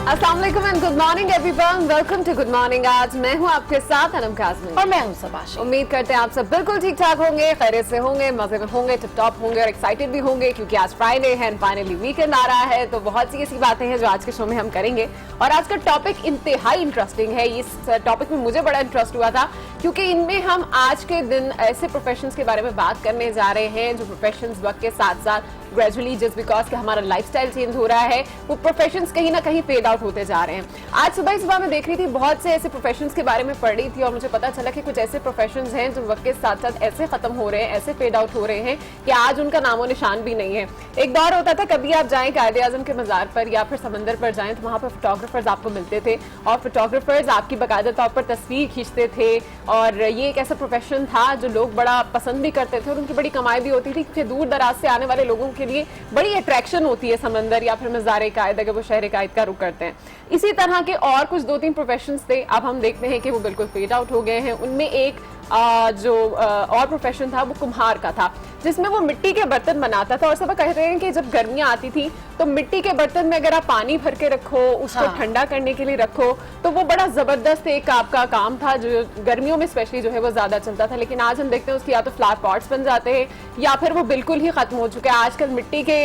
अस्सलाम वालेकुम and good morning everyone, welcome to good morning. आज मैं हूं आपके साथ अनम काज़मी और मैं हूं सबाशी। उम्मीद करते हैं आप सब बिल्कुल ठीक ठाक होंगे, खैरियत से होंगे, मजे में होंगे, टिप टॉप होंगे और एक्साइटेड भी होंगे क्योंकि आज फ्राइडे है एंड फाइनली वीकेंड आ रहा है। तो बहुत सी ऐसी बातें हैं जो आज के शो में हम करेंगे और आज का टॉपिक इंतहाई इंटरेस्टिंग है। इस टॉपिक में मुझे बड़ा इंटरेस्ट हुआ था क्योंकि इनमें हम आज के दिन ऐसे प्रोफेशंस के बारे में बात करने जा रहे हैं जो प्रोफेशंस वक्त के साथ साथ ग्रेजुअली जस्ट बिकॉज कि हमारा लाइफस्टाइल चेंज हो रहा है वो प्रोफेशंस कहीं ना कहीं फेड आउट होते जा रहे हैं। आज सुबह मैं देख रही थी, बहुत से ऐसे प्रोफेशंस के बारे में पढ़ रही थी और मुझे पता चला कि कुछ ऐसे प्रोफेशंस हैं जो वक्त के साथ साथ ऐसे खत्म हो रहे हैं, ऐसे फेड आउट हो रहे हैं कि आज उनका नामो निशान भी नहीं है। एक दौर होता था, कभी आप जाएं कायदे आजम के मजार पर या फिर समंदर पर जाएं तो वहां पर फोटोग्राफर्स आपको मिलते थे और फोटोग्राफर्स आपकी बाकायदा तौर पर तस्वीर खींचते थे और ये एक ऐसा प्रोफेशन था जो लोग बड़ा पसंद भी करते थे और उनकी बड़ी कमाई भी होती थी क्योंकि दूर दराज से आने वाले लोगों के लिए बड़ी अट्रैक्शन होती है समंदर या फिर मज़ार कायद अगर वो शहर कायद का रुख करते हैं। इसी तरह के और कुछ 2-3 प्रोफेशंस थे, अब हम देखते हैं कि वो बिल्कुल फेड आउट हो गए हैं। उनमें एक और प्रोफेशन था वो कुम्हार का था जिसमें वो मिट्टी के बर्तन बनाता था और सब कह रहे हैं कि जब गर्मियां आती थी तो मिट्टी के बर्तन में अगर आप पानी भर के रखो, उसको ठंडा करने के लिए रखो तो वो बड़ा जबरदस्त एक आपका काम था जो गर्मियों में स्पेशली जो है वो ज्यादा चलता था। लेकिन आज हम देखते हैं उसकी या तो फ्लावर पॉट्स बन जाते हैं या फिर वो बिल्कुल ही खत्म हो चुका है। आजकल मिट्टी के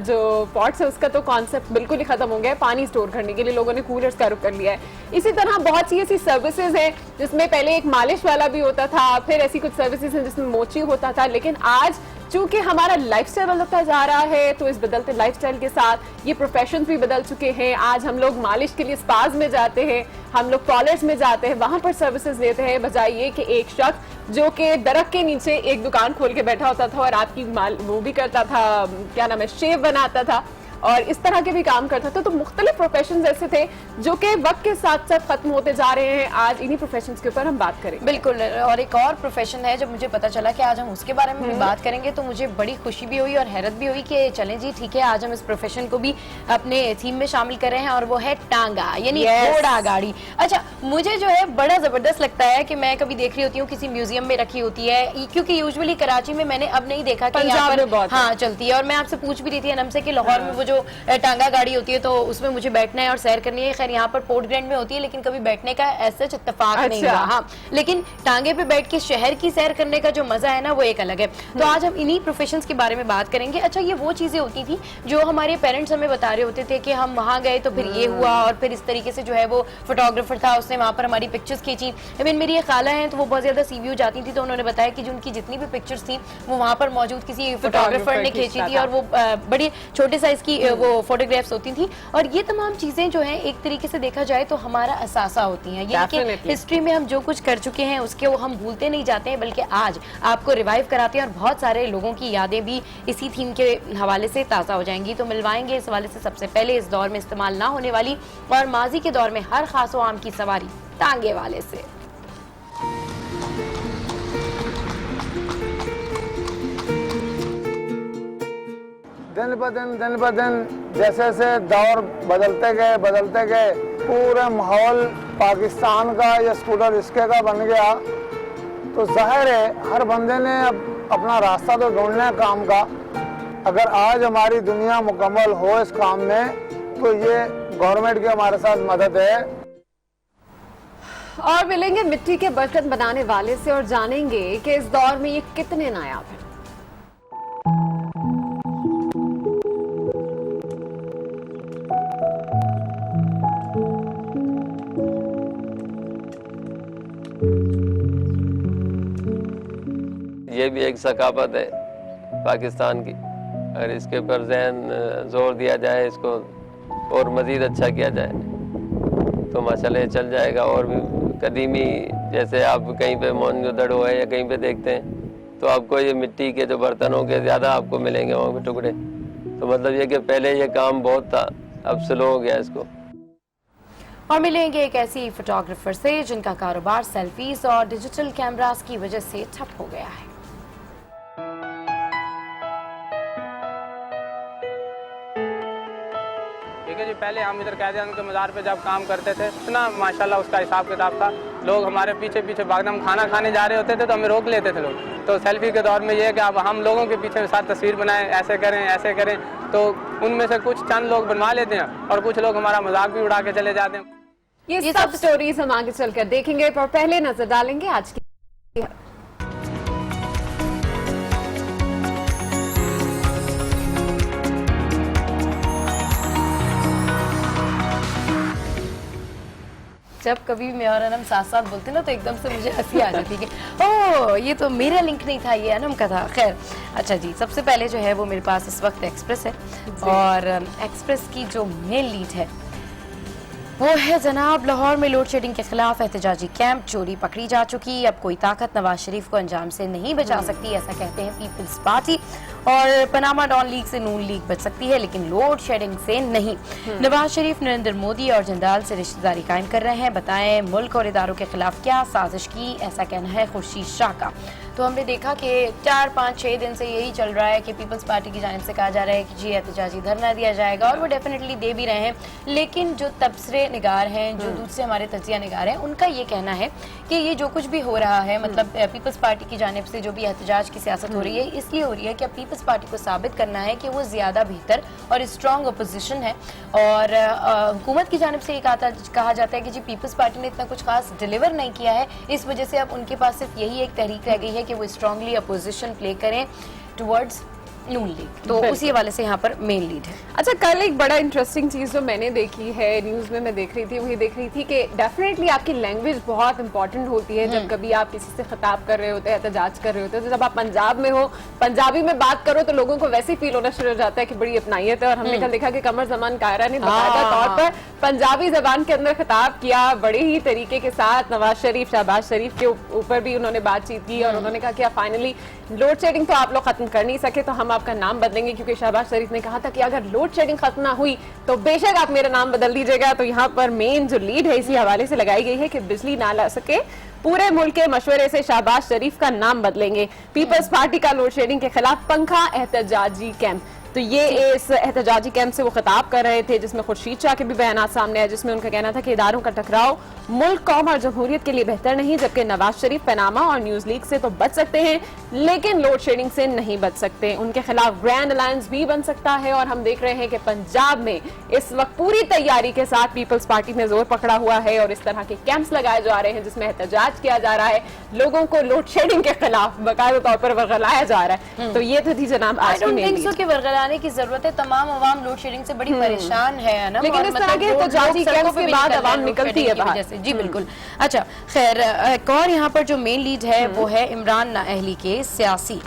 जो पॉट्स है उसका तो कॉन्सेप्ट बिल्कुल ही खत्म हो गया है। पानी स्टोर करने के लिए लोगों ने कूलर्स का रुख कर लिया है। इसी तरह बहुत सी ऐसी सर्विसेज है जिसमें पहले एक मालिश वाला भी होता था, फिर ऐसी कुछ सर्विसेज हैं जिसमें मोची होता था। लेकिन आज चूंकि हमारा लाइफस्टाइल बदलता जा रहा है तो इस बदलते लाइफस्टाइल के साथ ये प्रोफेशंस भी बदल चुके हैं। आज हम लोग मालिश के लिए स्पाज में जाते हैं, हम लोग कॉलेज में जाते हैं, वहां पर सर्विसेज लेते हैं, बजाय ये कि एक शख्स जो कि दरख्त के नीचे एक दुकान खोल के बैठा होता था और आपकी वो भी करता था, क्या नाम है, शेव बनाता था और इस तरह के भी काम करता था। तो मुख्तलिफ प्रोफेशंस ऐसे थे जो कि वक्त के साथ साथ खत्म होते जा रहे हैं। आज इन्हीं प्रोफेशंस के ऊपर हम बात करेंगे। बिल्कुल, और एक और प्रोफेशन है जब मुझे पता चला कि आज हम उसके बारे में भी बात करेंगे तो मुझे बड़ी खुशी भी हुई और हैरत भी हुई कि चलें जी ठीक है, आज हम इस प्रोफेशन को भी अपने थीम में शामिल कर रहे हैं और वो है टांगा यानी घोड़ा गाड़ी। अच्छा, मुझे जो है बड़ा जबरदस्त लगता है कि मैं कभी देख रही होती हूँ किसी म्यूजियम में रखी होती है, क्योंकि यूजुअली कराची में मैंने अब नहीं देखा कि यहाँ पर हाँ चलती है। और मैं आपसे पूछ भी रही थी अनम से कि लाहौर में वो जो टांगा गाड़ी होती है तो उसमें मुझे बैठना है और सैर करनी है। खैर यहाँ पर पोर्ट ग्रैंड में होती है लेकिन कभी बैठने का ऐसा इत्तेफाक नहीं हुआ। हाँ, लेकिन टांगे पे बैठ के शहर की सैर करने का जो मजा है ना वो एक अलग है। तो आज हम इन्हीं प्रोफेशंस के बारे में बात करेंगे। अच्छा, ये वो चीजें होती थी जो हमारे पेरेंट्स हमें बता रहे होते थे कि हम वहां गए तो फिर ये हुआ और फिर इस तरीके से जो है वो फोटोग्राफर था उसने वहां पर हमारी पिक्चर्स खींची। मेरी ये खाला है तो वो बहुत ज्यादा सीव्यू जाती थी तो उन्होंने बताया कि जो उनकी जितनी भी पिक्चर्स थी वो वहां पर मौजूद किसी फोटोग्राफर ने खींची थी और वो बड़ी छोटे साइज की वो फोटोग्राफ्स होती थी। और ये तमाम चीजें जो हैं एक तरीके से देखा जाए तो हमारा असासा होती हैं, यानी कि हिस्ट्री में हम जो कुछ कर चुके हैं उसके वो हम भूलते नहीं जाते हैं बल्कि आज आपको रिवाइव कराते हैं और बहुत सारे लोगों की यादें भी इसी थीम के हवाले से ताज़ा हो जाएंगी। तो मिलवाएंगे इस हवाले से सबसे पहले इस दौर में इस्तेमाल ना होने वाली और माजी के दौर में हर खास व आम की सवारी टांगे वाले से। दिन ब दिन जैसे जैसे दौर बदलते गए पूरा माहौल पाकिस्तान का या स्कूटर रिस्के का बन गया। तो जाहिर है हर बंदे ने अब अपना रास्ता तो ढूंढना है काम का। अगर आज हमारी दुनिया मुकम्मल हो इस काम में तो ये गवर्नमेंट की हमारे साथ मदद है। और मिलेंगे मिट्टी के बर्तन बनाने वाले से और जानेंगे कि इस दौर में ये कितने नायाब हैं। ये भी एक सकाफत है पाकिस्तान की। अगर इसके ऊपर ज़हन जोर दिया जाए, इसको और मज़ीद अच्छा किया जाए तो माशाल्लाह चल जाएगा। और भी कदीमी जैसे आप कहीं पे मोहनजोदड़ो है या कहीं पे देखते हैं तो आपको ये मिट्टी के जो बर्तनों के ज़्यादा आपको मिलेंगे वहाँ पे टुकड़े। तो मतलब ये कि पहले ये काम बहुत था, अब स्लो हो गया इसको। और मिलेंगे एक ऐसी फोटोग्राफर से जिनका कारोबार सेल्फीज और डिजिटल कैमरास की वजह से ठप हो गया है। ठीक है जी, पहले हम इधर कायदे आज़म के मज़ार पे जब काम करते थे इतना माशाल्लाह उसका हिसाब किताब था। लोग हमारे पीछे पीछे भागना, हम खाना खाने जा रहे होते थे तो हमें रोक लेते थे लोग। तो सेल्फी के दौर में ये है कि अब हम लोगों के पीछे साथ तस्वीर बनाएं, ऐसे करें ऐसे करें। तो उनमें से कुछ चंद लोग बनवा लेते हैं और कुछ लोग हमारा मजाक भी उड़ा के चले जाते हैं। ये सब स्टोरीज हम आगे चलकर देखेंगे, पर पहले नजर डालेंगे आज की। जब कभी मैं और अनम साथ साथ बोलते ना तो एकदम से मुझे हंसी आ जाती है कि ओह ये तो मेरा लिंक नहीं था, ये अनम का था। खैर अच्छा जी, सबसे पहले जो है वो मेरे पास इस वक्त एक्सप्रेस है और एक्सप्रेस की जो मेन लीड है वो है जनाब, लाहौर में लोड शेडिंग के खिलाफ एहतजाजी कैंप, चोरी पकड़ी जा चुकी, अब कोई ताकत नवाज शरीफ को अंजाम से नहीं बचा सकती, ऐसा कहते हैं पीपल्स पार्टी। और पनामा डॉन लीग से नून लीग बच सकती है लेकिन लोड शेडिंग से नहीं। नवाज शरीफ नरेंद्र मोदी और जंदाल से रिश्तेदारी कायम कर रहे हैं, बताएं मुल्क और इदारों के खिलाफ क्या साजिश की, ऐसा कहना है खुर्शीद शाह का। तो हमने देखा कि 4, 5, 6 दिन से यही चल रहा है कि पीपल्स पार्टी की जानिब से कहा जा रहा है कि जी एहतजाजी धरना दिया जाएगा और वो डेफिनेटली दे भी रहे हैं, लेकिन जो तबसरे निगार हैं, जो दूसरे हमारे तजिया निगार हैं, उनका ये कहना है कि ये जो कुछ भी हो रहा है, मतलब पीपल्स पार्टी की जानिब से जो भी एहतजाज की सियासत हो रही है, इसलिए हो रही है कि अब पीपल्स पार्टी को साबित करना है कि वो ज्यादा बेहतर और स्ट्रॉन्ग अपोजिशन है। और हुकूमत की जानिब से ये कहा जाता है कि जी पीपल्स पार्टी ने इतना कुछ खास डिलीवर नहीं किया है, इस वजह से अब उनके पास सिर्फ यही एक तहरीक रह गई है कि वो स्ट्रांगली अपोजिशन प्ले करें टुवर्ड्स नून लीग। तो उसी हवाले से यहाँ पर मेन लीड है। अच्छा, कल एक बड़ा इंटरेस्टिंग चीज जो मैंने देखी है न्यूज में, मैं देख रही थी, वही देख रही थी कि डेफिनेटली आपकी लैंग्वेज बहुत इंपॉर्टेंट होती है जब कभी आप किसी से खिताब कर रहे होते हैं, एहतजाज कर रहे होते हैं। तो जब आप पंजाब में हो, पंजाबी में बात करो तो लोगों को वैसे ही फील होना शुरू हो जाता है कि बड़ी अपनाइयत है। और हमने कल देखा कि कमर जमान कायरा ने बाकायदा तौर पर पंजाबी जबान के अंदर खिताब किया, बड़े ही तरीके के साथ। नवाज शरीफ, शहबाज शरीफ के ऊपर भी उन्होंने बातचीत की और उन्होंने कहा कि फाइनली लोड शेडिंग तो आप लोग खत्म कर नहीं सके तो हम आपका नाम बदलेंगे, क्योंकि शहबाज शरीफ ने कहा था कि अगर लोड शेडिंग खत्म ना हुई तो बेशक आप मेरा नाम बदल दीजिएगा। तो यहाँ पर मेन जो लीड है इसी हवाले से लगाई गई है कि बिजली ना ला सके, पूरे मुल्क के मशवरे से शहबाज शरीफ का नाम बदलेंगे। पीपल्स पार्टी का लोड शेडिंग के खिलाफ पंखा एहतजाजी कैंप, तो ये इस एहतजाजी कैंप से वो खिताब कर रहे थे, जिसमें खुर्शीद शाह के भी बयान सामने आए, जिसमें उनका कहना था कि इदारों का टकराव मुल्क, कौम और जमहूरियत के लिए बेहतर नहीं, जबकि नवाज शरीफ पनामा और न्यूज लीग से तो बच सकते हैं लेकिन लोड शेडिंग से नहीं बच सकते। उनके खिलाफ ग्रैंड अलायंस भी बन सकता है। और हम देख रहे हैं कि पंजाब में इस वक्त पूरी तैयारी के साथ पीपल्स पार्टी ने जोर पकड़ा हुआ है और इस तरह के कैंप्स लगाए जा रहे हैं जिसमें एहतजाज किया जा रहा है, लोगों को लोड शेडिंग के खिलाफ बाकायदा तौर पर वर्गलाया जा रहा है। तो ये तो थी जनाब आज की मेन लीड। वर्गलाने की जरूरत है, तमाम अवाम लोड शेडिंग से बड़ी परेशान है ना, लेकिन इस तरह के एहतजाजी कैंप्स के बाद अवाम निकलती है बाहर। जी बिल्कुल। अच्छा खैर, एक और यहाँ पर जो मेन लीड है वो है इमरान नाअहली के सियासी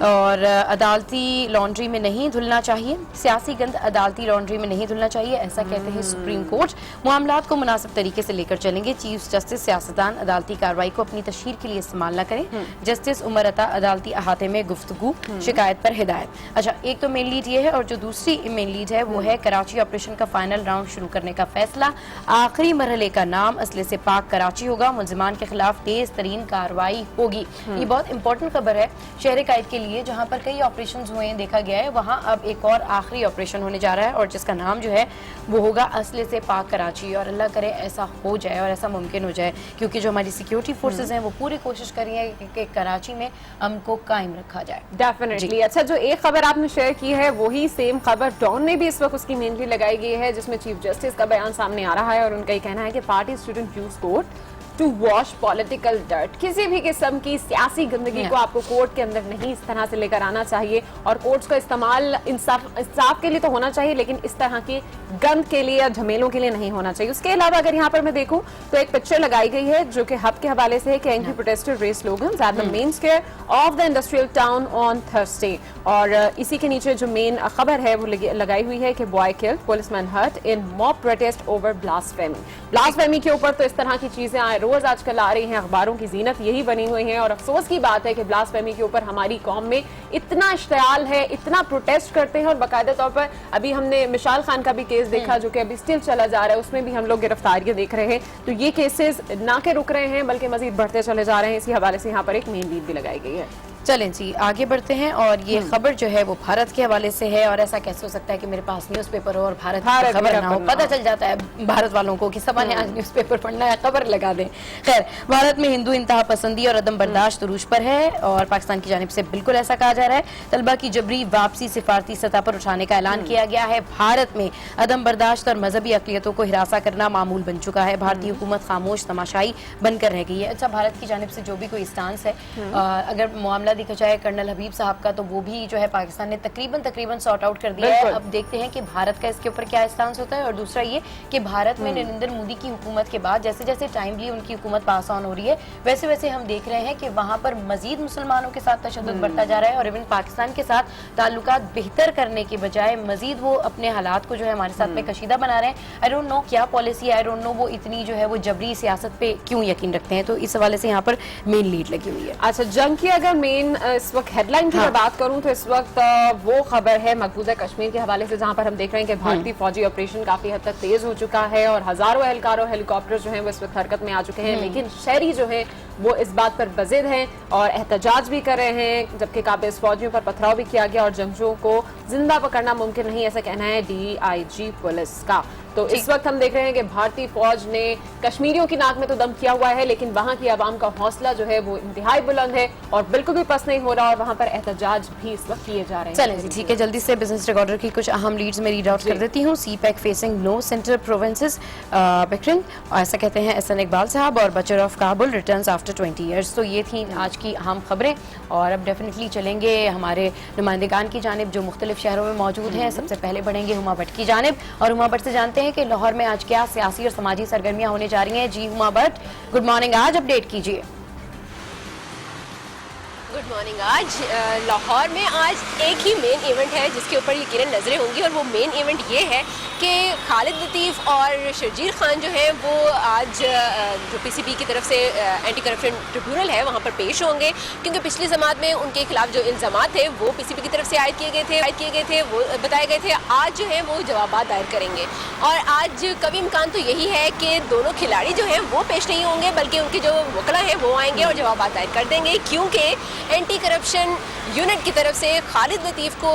और अदालती लॉन्ड्री में नहीं धुलना चाहिए, सियासी गंद अदालती लॉन्ड्री में नहीं धुलना चाहिए, ऐसा कहते हैं सुप्रीम कोर्ट। मामलात को मुनासिब तरीके से लेकर चलेंगे, चीफ जस्टिस सियासतदान अदालती कार्रवाई को अपनी तशहीर के लिए इस्तेमाल न करें, जस्टिस उमर अता अदालती अहाते में गुफ्तगू, शिकायत पर हिदायत। अच्छा, एक तो मेन लीड ये है और जो दूसरी मेन लीड है वो है कराची ऑपरेशन का फाइनल राउंड शुरू करने का फैसला, आखिरी मरहले का नाम असले से पाक कराची होगा, मुलजिमान के खिलाफ तेज तरीन कार्रवाई होगी। ये बहुत इंपॉर्टेंट खबर है शहर कायद के लिए, जहां पर कई ऑपरेशंस हुए हैं, देखा गया है, वहां अब एक और आखिरी ऑपरेशन होने जा रहा है और जिसका नाम जो है वो होगा असले से पाक कराची। और अल्लाह करे ऐसा हो जाए और ऐसा मुमकिन हो जाए, क्योंकि जो हमारी सिक्योरिटी फोर्सेस हैं वो पूरी कोशिश कर रही है कि कराची में अमन को कायम रखा जाए। डेफिनेटली। अच्छा, जो एक खबर आपने शेयर की है वही सेम खबर डॉन ने भी इस वक्त उसकी मेनली लगाई गई है, जिसमें चीफ जस्टिस का बयान सामने आ रहा है और उनका ये कहना है कि party student use court to wash political dirt. किसी भी किस्म की सियासी गंदगी को आपको कोर्ट के अंदर नहीं इस तरह से लेकर आना चाहिए और कोर्ट्स का इस्तेमाल इंसाफ के लिए तो होना चाहिए, लेकिन इस तरह की गंद के लिए या झमेलों के लिए नहीं होना चाहिए। उसके अलावा अगर यहाँ पर मैं देखूं तो एक पिक्चर लगाई गई है जो कि हब के हवाले से है कि angry protester raise slogans at the main square of the industrial town on Thursday. और इसी के नीचे जो मेन खबर है वो लगाई हुई है कि boy killed, policeman hurt in mob protest over blasphemy. Blasphemy के ऊपर तो इस तरह की चीजें रोज आजकल आ रही हैं, अखबारों की जीनत यही बनी हुई है और अफसोस की बात है कि ब्लास्फेमी के ऊपर हमारी कौम में इतना इश्तियाल है, इतना प्रोटेस्ट करते हैं और बाकायदा तौर पर अभी हमने मिशाल खान का भी केस देखा जो कि अभी स्टिल चला जा रहा है, उसमें भी हम लोग गिरफ्तारियां देख रहे हैं। तो ये केसेस ना के रुक रहे हैं बल्कि मजीद बढ़ते चले जा रहे हैं। इसी हवाले से यहाँ पर एक मेन लीड भी लगाई गई है। चलें जी आगे बढ़ते हैं और ये खबर जो है वो भारत के हवाले से है। और ऐसा कैसे हो सकता है कि मेरे पास न्यूज़पेपर हो और भारत की खबर ना हो। पता चल जाता है भारत वालों को कि सबने आज न्यूज़पेपर पढ़ना है, खबर लगा दें। खैर, भारत में हिंदू इंतहा पसंदी और अदम बर्दाश्त उरूज पर है और पाकिस्तान की जानिब से बिल्कुल ऐसा कहा जा रहा है। तलबा की जबरी वापसी सिफारती सतह पर उठाने का ऐलान किया गया है। भारत में अदम बर्दाश्त और मजहबी अक़लियतों को हिरासा करना मामूल बन चुका है। भारतीय हुकूमत खामोश तमाशाई बनकर रह गई है। अच्छा, भारत की जानिब से जो भी कोई स्टांस है, अगर मामला देखा जाए कर्नल हबीब साहब का, तो वो भी जो है पाकिस्तान ने तकरीबन सॉर्ट आउट कर दिया है। अब देखते हैं कि भारत का इसके ऊपर क्या स्टांस होता है। और दूसरा ये कि भारत में नरेंद्र मोदी की हुकूमत के बाद जैसे जैसे टाइमली उनकी हुकूमत पास ऑन हो रही है, वैसे वैसे हम देख रहे हैं कि वहां पर मजीद मुसलमानों के साथ तशद्दुद बढ़ता जा रहा है और इवन पाकिस्तान के साथ ताल्लुकात बेहतर करने के बजाय मजीद वो अपने हालात को जो है हमारे साथ में कशीदा बना रहे हैं। आई डोंट नो क्या पॉलिसी, आई डोंट नो वो इतनी जो है वो जबरी सियासत पे क्यों यकीन रखते हैं। तो इस हवाले से यहाँ पर मेन लीड लगी हुई है। अच्छा, जंग की अगर मेन इस वक्त हेडलाइन की मैं बात करूं तो इस वक्त वो खबर है मकबूजा कश्मीर के हवाले से, जहां पर हम देख रहे हैं कि भारतीय फौजी ऑपरेशन काफी हद तक तेज हो चुका है और हजारों एहलकार और हेलीकॉप्टर जो हैं वो इस वक्त हरकत में आ चुके हैं। लेकिन शहरी जो है वो इस बात पर बजिद हैं और एहतजाज भी कर रहे हैं, जबकि काबिज फौजियों पर पथराव भी किया गया और जंगजुओं को जिंदा पकड़ना मुमकिन नहीं, ऐसा कहना है DIG पुलिस का। तो इस वक्त हम देख रहे हैं कि भारतीय फौज ने कश्मीरियों की नाक में तो दम किया हुआ है, लेकिन वहां की आवाम का हौसला जो है वो इंतहाई बुलंद है और बिल्कुल भी पस नहीं हो रहा और वहां पर एहतजाज भी इस वक्त किए जा रहे हैं। चलें जी ठीक है, जल्दी से बिजनेस रिकॉर्डर की कुछ अहम लीड्स में रीड आउट कर देती हूँ। CPEC facing no central provinces bickering, ऐसा कहते हैं SN इकबाल साहब। और butcher of Kabul returns after 20 years. तो ये थी आज की अहम खबरें और अब डेफिनेटली चलेंगे हमारे नुमाइंदगान की जानिब जो मुख्तलिफ शहरों में मौजूद हैं। सबसे पहले बढ़ेंगे हुमा भट्ट की जानिब और हुमा भट्ट से जानते हैं कि लाहौर में आज क्या सियासी और समाजी सरगर्मियां होने जा रही हैं। जी हुमा भट्ट, गुड मॉर्निंग, आज अपडेट कीजिए। Good morning. आज लाहौर में आज एक ही मेन इवेंट है जिसके ऊपर यकीनन नजरें होंगी और वो मेन इवेंट ये है कि खालिद लतीफ़ और शर्जील खान जो है वो आज जो PCB की तरफ से एंटी करप्शन ट्रिब्यूनल है वहाँ पर पेश होंगे, क्योंकि पिछली जमात में उनके खिलाफ जो इल्ज़ामात थे वो PCB की तरफ से आयद किए गए थे वो बताए गए थे। आज जो है वो जवाब दायर करेंगे और आज कभी इम्कान तो यही है कि दोनों खिलाड़ी जो हैं वो पेश नहीं होंगे, बल्कि उनके जो वकला हैं वो आएंगे और जवाब दायर कर देंगे, क्योंकि एंटी करप्शन यूनिट की तरफ से खालिद लतीफ़ को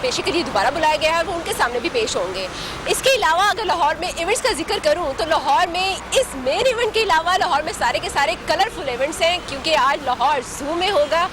पेशी के लिए दोबारा बुलाया गया है और वो उनके सामने भी पेश होंगे। इसके अलावा अगर लाहौर में इवेंट्स का जिक्र करूं तो लाहौर में इस मेन इवेंट के अलावा लाहौर में सारे के सारे कलरफुल इवेंट्स हैं, क्योंकि आज लाहौर ज़ू में होगा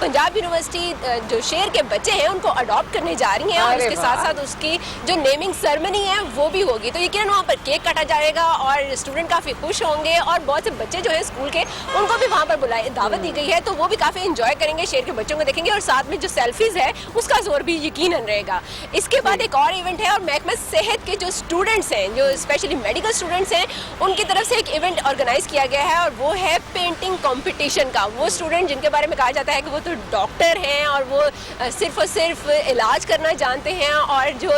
पंजाब यूनिवर्सिटी जो शेर के बच्चे हैं उनको अडॉप्ट करने जा रही हैं और उसके साथ साथ उसकी जो नेमिंग सेरेमनी है वो भी होगी। तो यकीनन वहाँ पर केक काटा जाएगा और स्टूडेंट काफ़ी खुश होंगे और बहुत से बच्चे जो है स्कूल के उनको भी वहाँ पर दावत दी गई है, तो वो भी काफ़ी इंजॉय करेंगे, शेर के बच्चों को देखेंगे और साथ में जो सेल्फीज है उसका जोर भी यकीनन रहेगा। इसके बाद एक और इवेंट है और महकमा सेहत के जो स्टूडेंट्स हैं, जो स्पेशली मेडिकल स्टूडेंट्स हैं, उनकी तरफ से एक इवेंट ऑर्गेनाइज किया गया है और वो है पेंटिंग कंपटीशन का। वो स्टूडेंट जिनके बारे में कहा जाता है कि वो तो डॉक्टर हैं और वो सिर्फ और सिर्फ इलाज करना जानते हैं और जो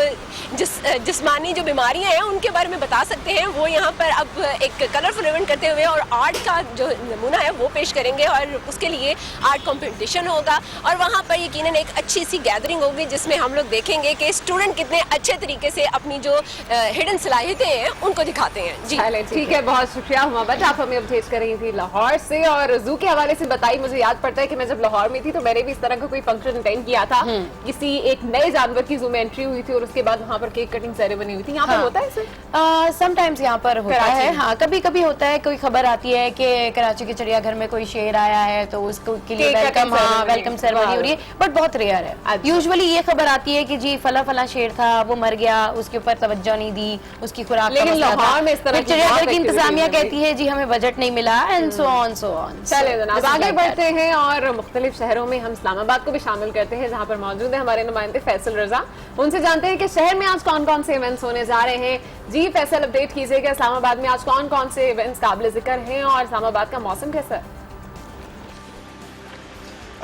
जिस्मानी जो बीमारियां हैं उनके बारे में बता सकते हैं, वो यहाँ पर अब एक कलरफुल इवेंट करते हुए और आर्ट का जो नमूना है वो पेश करेंगे और उसके लिए आर्ट कंपटीशन होगा और वहाँ पर यकीनन एक अच्छी सी गैदरिंग होगी जिसमें हम लोग देखेंगे कि स्टूडेंट कितने अच्छे तरीके से अपनी जो हिडन सलाहियतें हैं उनको दिखाते हैं। जी ठीक है, बहुत शुक्रिया हुमा भट्ट, आप हमें अपडेट कर रही थी लाहौर से। और जू के हवाले से बताई, मुझे याद पड़ता है कि मैं जब लाहौर में थी तो मैंने भी इस तरह का कोई फंक्शन अटेंड किया था, किसी एक नए जानवर की जू में एंट्री हुई थी और उसके बाद वहाँ पर केक कटिंग सेरेमनी हुई थी। यहाँ पर होता है समटाइम्स यहाँ पर होता है, हाँ कभी कभी होता है, कोई खबर आती है कि कराची के चिड़ियाघर में कोई शेर आया है तो उसको के लिए वेलकम सेरेमनी हो रही है, बट बहुत रेयर है। यूजुअली ये खबर आती है कि जी फला फला शेर था वो मर गया, उसके ऊपर तवज्जो नहीं दी, उसकी खुराक लेकिन लाहौर में इस तरह चिड़ियाघर की इंतजामिया कहती है जी हमें बजट नहीं मिला and so on so on. चले जनाब आगे बढ़ते हैं और मुख्तलिफ शहरों में हम इस्लामाबाद को भी शामिल करते हैं, जहाँ पर मौजूद है हमारे नुमाइंदे फैसल रजा। उनसे जानते हैं कि शहर में आज कौन कौन से इवेंट्स होने जा रहे हैं। जी फैसल, अपडेट कीजिएगा, इस्लामाबाद में आज कौन कौन से इवेंट्स काबिल जिक्र हैं और इस्लामाबाद का मौसम कैसा है?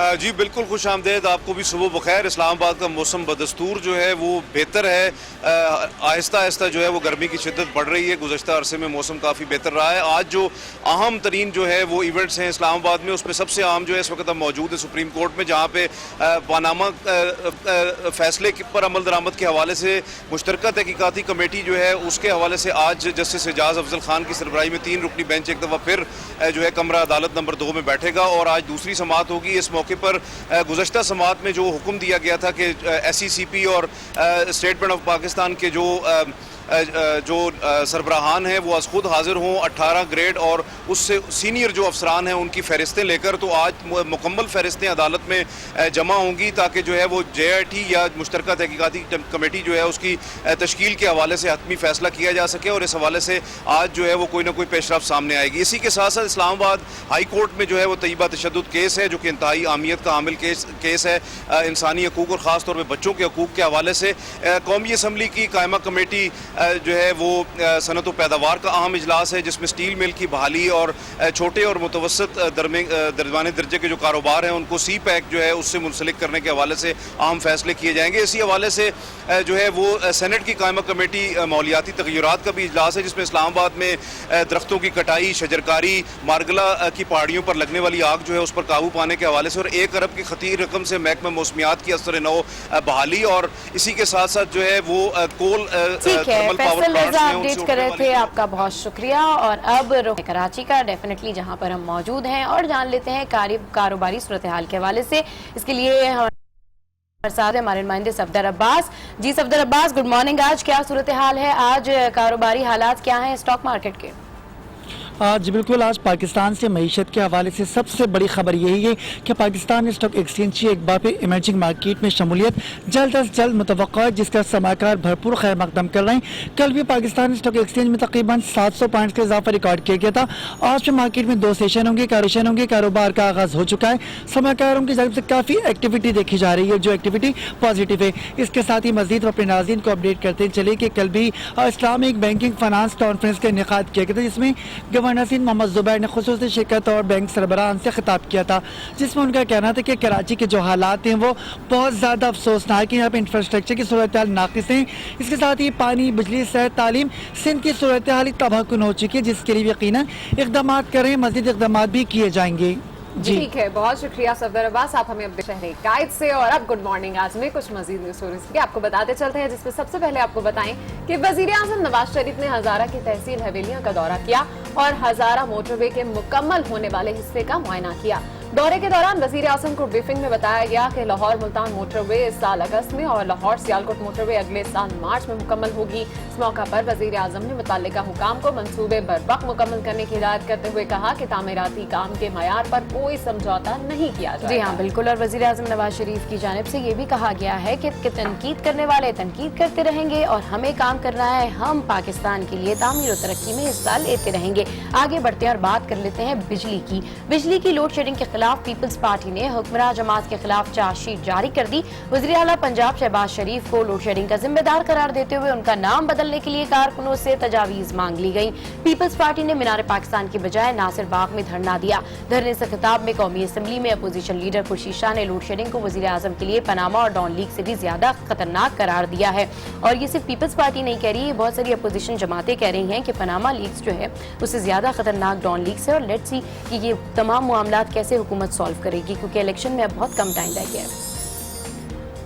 जी बिल्कुल, खुश आमदेद, आपको भी सुबह बखैर। इस्लामाबाद का मौसम बदस्तूर जो है वो बेहतर है, आहिस्ता आहिस्ता जो है वो गर्मी की शिद्दत बढ़ रही है। गुज़श्ता अरसे में मौसम काफ़ी बेहतर रहा है। आज जो अहम तरीन जो है वो इवेंट्स हैं इस्लामाबाद में, उसमें सबसे अहम जो है इस वक्त हम मौजूद है सुप्रीम कोर्ट में, जहाँ पे पानामा फैसले पर अमल दरामद के हवाले से मुश्तरका तहकीकाती कमेटी जो है उसके हवाले से आज जस्टिस एजाज अफजल खान की सरबराही में 3 रुकनी बेंच एक दफ़ा फिर जो है कमरा अदालत नंबर 2 में बैठेगा और आज दूसरी समाअत होगी। इस मौके मौके पर गुज़श्ता समात में जो हुक्म दिया गया था कि SECP और स्टेट बैंक ऑफ पाकिस्तान के जो सरबराहान हैं वो आज खुद हाजिर हों, 18 ग्रेड और उससे सीनियर जो अफसरान हैं उनकी फ़हरिस्तें लेकर, तो आज मुकम्मल फ़हरिस्तें अदालत में जमा होंगी ताकि जो है वो JIT या मुश्तरका तहकीकाती कमेटी जो है उसकी तश्कील के हवाले से हतमी फ़ैसला किया जा सके और इस हवाले से आज जो है वो कोई ना कोई पेशरफ सामने आएगी। इसी के साथ साथ इस्लामाबाद हाई कोर्ट में जो है वो तय्यबा तशद्दुद केस है जो कि इंतहाई अहमियत का हामिल केस है इंसानी हकूक़ और ख़ास तौर पर बच्चों के हकूक़ के हवाले से। कौमी असम्बली की कायमा कमेटी जो है वो सनत व पैदावार का अहम इजलास है जिसमें स्टील मिल की बहाली और छोटे और मुतवसत दरमियाने दर्जे के जो कारोबार हैं उनको CPEC जो है उससे मुंसलिक करने के हवाले से अहम फैसले किए जाएंगे। इसी हवाले से जो है वो सेनेट की कायमा कमेटी मौलियाती तग़य्युरात का भी इजलास है जिसमें इस्लामाबाद में दरख्तों की कटाई, शजरकारी, मारगला की पहाड़ियों पर लगने वाली आग जो है उस पर काबू पाने के हवाले से और 1 अरब की खतीर रकम से महकमा मौसमियात की असर नौ बहाली और इसी के साथ साथ जो है वो कोल फैसल रज़ा अपडेट कर रहे थे, आपका बहुत शुक्रिया। और अब कराची का डेफिनेटली जहां पर हम मौजूद हैं और जान लेते हैं कारोबारी सूरत हाल के हवाले से। इसके लिए हमारे साथ हमारे नुमाइंदे सफदर अब्बास। जी सफदर अब्बास, गुड मॉर्निंग। आज क्या सूरत हाल है, आज कारोबारी हालात क्या हैं स्टॉक मार्केट के? जी बिल्कुल, आज पाकिस्तान से मईशत के हवाले से सबसे बड़ी खबर यही है कि पाकिस्तान स्टॉक एक्सचेंज की एक बार फिर इमर्जिंग मार्केट में शमूलियत जल्द अज जल्द मुतवक्का है जिसका समाकार भरपूर खैर मकदम कर रहे हैं। कल भी पाकिस्तान स्टॉक एक्सचेंज में तकरीबन 700 पॉइंट्स का इजाफा रिकॉर्ड किया गया था। आज भी मार्केट में 2 सेशन होंगे, कारोबार का आगाज हो चुका है। समाकारों की जानब से काफ़ी एक्टिविटी देखी जा रही है जो एक्टिविटी पॉजिटिव है। इसके साथ ही मजीद अपने नाज़रीन को अपडेट करते चले कि कल भी इस्लामिक बैंकिंग फाइनेंस कॉन्फ्रेंस का इनेकाद किया गया था जिसमें नसीर मोहम्मद जुबैर ने खुसूसी शिरकत और बैंक सरबराहान से खिताब किया था जिसमें उनका कहना था कि कराची के जो हालात हैं वो बहुत ज़्यादा अफसोसनाक है। यहाँ पे इंफ्रास्ट्रक्चर की सूरत हाल नाकिस है। इसके साथ ही पानी, बिजली, सेहत, तालीम, सिंध की सूरत हाल तबाहकुन हो चुकी है जिसके लिए यकीनन इक़दाम करें, मज़ीद इक़दाम भी किए जाएंगे। ठीक है, बहुत शुक्रिया सफदर अब्बास, आप हमें अपने शहर कायद से। और अब गुड मॉर्निंग आज में कुछ मजीद न्यूज़ आपको बताते चलते हैं जिसमें सबसे पहले आपको बताएं कि वजीर आज़म नवाज शरीफ ने हजारा की तहसील हवेलियां का दौरा किया और हजारा मोटरवे के मुकम्मल होने वाले हिस्से का मुआयना किया। दौरे के दौरान वजीर आज़म को ब्रीफिंग में बताया गया कि लाहौर मुल्तान मोटरवे इस साल अगस्त में और लाहौर सियालकोट मोटरवे अगले साल मार्च में मुकम्मल होगी। इस मौका पर वजीर आज़म ने मुतल्लिका हुकाम को मंसूबे बर्वक्त मुकम्मल करने की हिदायत करते हुए कहा कि तामीराती काम के मयार पर कोई समझौता नहीं किया जाएगा। जी हाँ बिल्कुल, और वजीर आज़म नवाज शरीफ की जानिब से ये भी कहा गया है कि तनकीद करने वाले तनकीद करते रहेंगे और हमें काम करना है, हम पाकिस्तान के लिए तामीर और तरक्की में हिस्सा लेते रहेंगे। आगे बढ़ते हैं और बात कर लेते हैं बिजली की लोड शेडिंग के खिलाफ पीपल्स पार्टी ने हुक्मरान जमात के खिलाफ चार्जशीट जारी कर दी। वज़ीर आला पंजाब शहबाज शरीफ को लोड शेडिंग का जिम्मेदार करार देते हुए उनका नाम बदलने के लिए कारकुनों से तजावीज मांग ली गई। पीपल्स पार्टी ने मीनार पाकिस्तान की बजाय नासिर बाग में धरना दिया। धरने से खिताब में कौमी असम्बली में अपोजिशन लीडर खुर्शीद शाह ने लोड शेडिंग को वज़ीर आज़म के लिए पनामा और डॉन लीग से भी ज्यादा खतरनाक करार दिया है। और ये सिर्फ पीपल्स पार्टी नहीं कह रही, बहुत सारी अपोजिशन जमातें कह रही हैं कि पनामा लीग्स जो है उससे ज्यादा खतरनाक डॉन लीग है। और लेट्स सी कि ये तमाम मामलात कैसे हुकूमत सॉल्व करेगी क्योंकि इलेक्शन में अब बहुत कम टाइम रह गया है।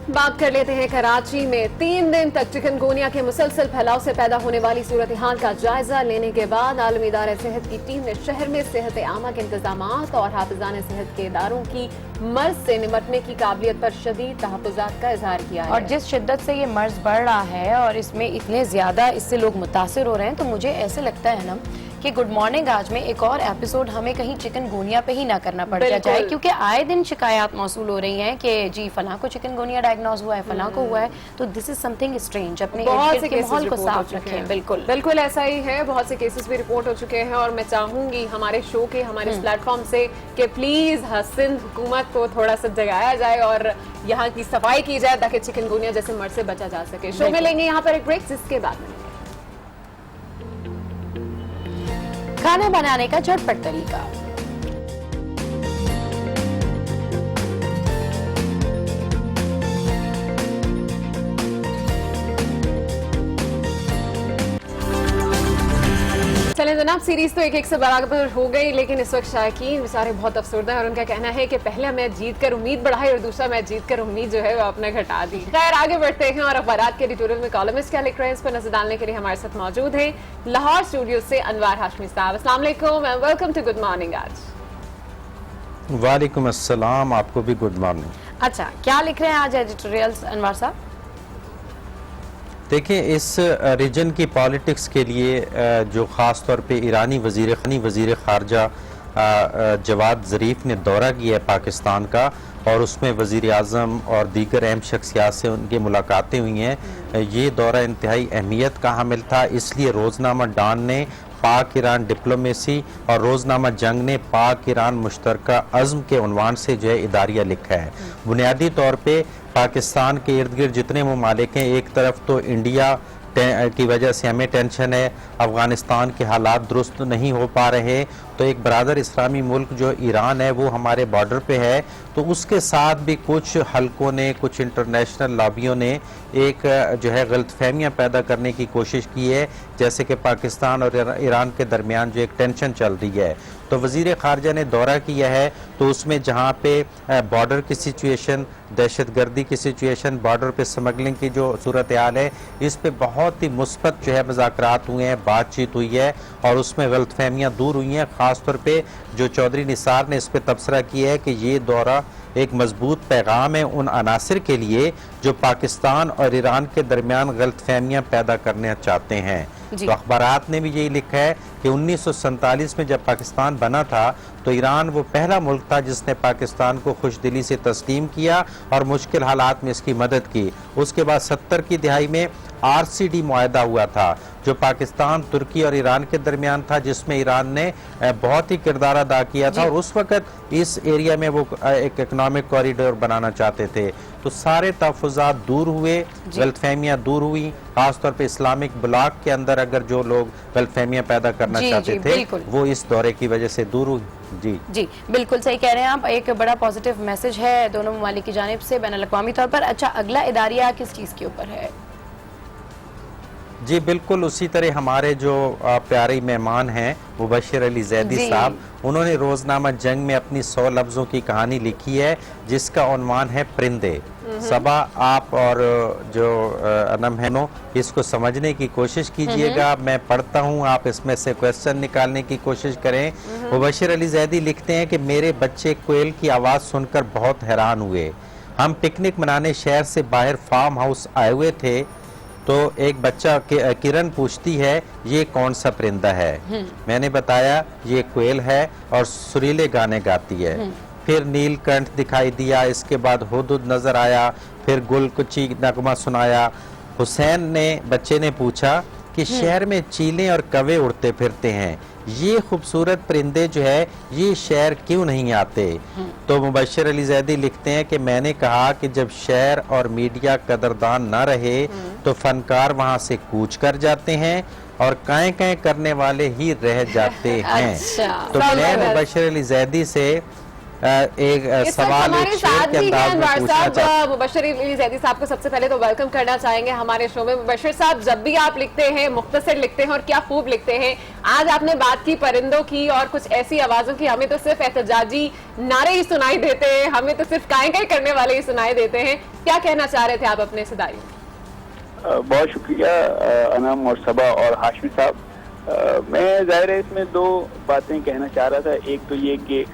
बात कर लेते हैं कराची में 3 दिन तक चिकनगुनिया के मुसलसल फैलाव से पैदा होने वाली सूरत हाल का जायजा लेने के बाद आलमी इदारे सेहत की टीम ने शहर में सेहत आमा के इंतजामात और हाफिजान सेहत के इदारों की मर्ज से निपटने की काबिलियत पर शदीद तहफ़्फ़ुज़ात का इजहार किया है। और जिस शिद्दत से ये मर्ज बढ़ रहा है और इसमें इतने ज्यादा इससे लोग मुतासिर हो रहे हैं तो मुझे ऐसे लगता है ना कि गुड मॉर्निंग आज में एक और एपिसोड हमें कहीं चिकनगुनिया पे ही ना करना पड़ जाए क्योंकि आए दिन शिकायत मौसूल हो रही हैं कि जी फलां को चिकनगुनिया डायग्नोज हुआ है, फलां को हुआ है, तो दिस इज समथिंग स्ट्रेंज। अपने माहौल को साफ रखें। बिल्कुल बिल्कुल ऐसा ही है, बहुत से केसेस भी रिपोर्ट हो चुके हैं और मैं चाहूंगी हमारे शो के हमारे प्लेटफॉर्म से कि प्लीज सिंध हुकूमत को थोड़ा सा जगाया जाए और यहाँ की सफाई की जाए ताकि चिकनगुनिया जैसे मर्ज से बचा जा सके। शो में लेंगे यहाँ पर एक ब्रेक जिसके बाद में खाना बनाने का झटपट तरीका। चलें जनाब, सीरीज तो एक से बराबर हो गई लेकिन इस वक्त शायकीन बेचारे बहुत अफसरदा है और उनका कहना है कि पहला मैच जीत कर उम्मीद बढ़ाई और दूसरा मैच जीत कर उम्मीद जो है वो आपने घटा दी। खैर आगे बढ़ते हैं और अखबारात के एडिटोरियल में कॉलमिस्ट क्या लिख रहे हैं इस पर नजर डालने के लिए हमारे साथ मौजूद हैं लाहौर स्टूडियो से अनवार हाशमी साहब। अस्सलाम वालेकुम and welcome to good morning. आज वालेकुम अस्सलाम, आपको भी गुड मॉर्निंग। अच्छा, क्या लिख रहे हैं आज एडिटोरियल्स अनवर साहब? देखिए, इस रीजन की पॉलिटिक्स के लिए जो ख़ास तौर पे ईरानी वज़ीर ख़ारजा जवाद ज़रीफ़ ने दौरा किया है पाकिस्तान का, और उसमें वज़ीर आज़म और दीगर अहम शख्सियात से उनकी मुलाकातें हुई हैं। ये दौरा इंतहाई अहमियत का हामिल था, इसलिए रोज़नामा डॉन ने पाक ईरान डिप्लोमेसी और रोज़नामा जंग ने पाक ईरान मुश्तरका अज़्म के उन्वान से जो है इदारिया लिखा है। बुनियादी तौर पे पाकिस्तान के इर्द गिर्द जितने ममालिक हैं, एक तरफ तो इंडिया की वजह से हमें टेंशन है, अफ़गानिस्तान के हालात दुरुस्त नहीं हो पा रहे, तो एक बरादर इस्लामी मुल्क जो ईरान है वो हमारे बॉर्डर पे है, तो उसके साथ भी कुछ हलकों ने, कुछ इंटरनेशनल लॉबियों ने एक जो है गलतफहमियाँ पैदा करने की कोशिश की है, जैसे कि पाकिस्तान और ईरान के दरमियान जो एक टेंशन चल रही है। तो वज़ीर ख़ारजा ने दौरा किया है, तो उसमें जहाँ पे बॉर्डर की सिचुएशन, दहशतगर्दी की सिचुएशन, बॉर्डर पे स्मगलिंग की जो सूरत हाल है, इस पे बहुत ही मुस्बत जो है मुज़ाकरात हुए हैं, बातचीत हुई है, और उसमें गलतफहमियाँ दूर हुई हैं। ख़ास तौर पे जो चौधरी निसार ने इस पर तबसरा किया है कि ये दौरा एक मजबूत पैगाम है उन अनासर के लिए जो पाकिस्तान और ईरान के दरमियान गलतफहमियाँ पैदा करना चाहते हैं। तो अखबारात ने भी यही लिखा है कि 1947 में जब पाकिस्तान बना था तो ईरान वो पहला मुल्क था जिसने पाकिस्तान को खुशदिली से तस्लीम किया और मुश्किल हालात में इसकी मदद की। उसके बाद 70 की दिहाई में RCD मुआहदा हुआ था जो पाकिस्तान, तुर्की और ईरान के दरमियान था, जिसमें ईरान ने बहुत ही किरदार अदा किया था, और उस वक्त इस एरिया में वो एक इकनॉमिक कॉरिडोर बनाना चाहते थे। तो सारे तहफ़्फ़ुज़ात दूर हुए, गलतफहमियाँ दूर हुई, खासतौर पे इस्लामिक ब्लॉक के अंदर अगर जो लोग गलतफहमियाँ पैदा करना चाहते थे वो इस दौरे की वजह से दूर हुई। जी बिल्कुल सही कह रहे हैं आप, एक बड़ा पॉजिटिव मैसेज है दोनों ममालिक की जानिब से बैनुल अक़वामी तौर पर। अच्छा, अगला इदारिया किस चीज़ के ऊपर है? जी बिल्कुल उसी तरह हमारे जो प्यारे मेहमान हैं मुबश्शिर अली ज़ैदी साहब, उन्होंने रोज़नामा जंग में अपनी 100 लफ्ज़ों की कहानी लिखी है जिसका उन्वान है परिंदे। सबा, आप और जो अनम है नो इसको समझने की कोशिश कीजिएगा, मैं पढ़ता हूँ, आप इसमें से क्वेश्चन निकालने की कोशिश करें। मुबश्शिर अली ज़ैदी लिखते हैं कि मेरे बच्चे कोयल की आवाज़ सुनकर बहुत हैरान हुए। हम पिकनिक मनाने शहर से बाहर फार्म हाउस आए हुए थे तो एक बच्चा किरण पूछती है ये कौन सा परिंदा है। मैंने बताया ये कोयल है और सुरीले गाने गाती है। फिर नीलकंठ दिखाई दिया, इसके बाद हुदहुद नजर आया, फिर गुलकुची नगमा सुनाया। हुसैन ने, बच्चे ने पूछा कि शहर में चीलें और कौवे उड़ते फिरते हैं, ये खूबसूरत परिंदे जो है ये शहर क्यों नहीं आते? तो मुबश्शिर अली ज़ैदी लिखते हैं कि मैंने कहा कि जब शहर और मीडिया कदरदान न रहे तो फनकार वहाँ से कूच कर जाते हैं और काएं करने वाले ही रह जाते हैं। तो मैं मुबश्शिर अली ज़ैदी से एक सवाल एक शेर के अंदाज में पूछना चाहता हूं। मुबश्शिर अली ज़ैदी साहब को सबसे पहले तो वेलकम करना चाहेंगे हमारे शो में। मुबश्शिर साहब, जब भी आप लिखते हैं मुख्तसर लिखते हैं और क्या खूब लिखते हैं। आज आपने बात की परिंदों की और कुछ ऐसी आवाजों की, हमें तो सिर्फ एहतजाजी नारे ही सुनाई देते हैं, हमें तो सिर्फ काएं करने वाले ही सुनाई देते हैं। क्या कहना चाह रहे थे आप अपने सिदारी में? बहुत शुक्रिया अनम और सबा और हाशमी साहब। मैं ज़ाहिर है इसमें दो बातें कहना चाह रहा था। एक तो ये कि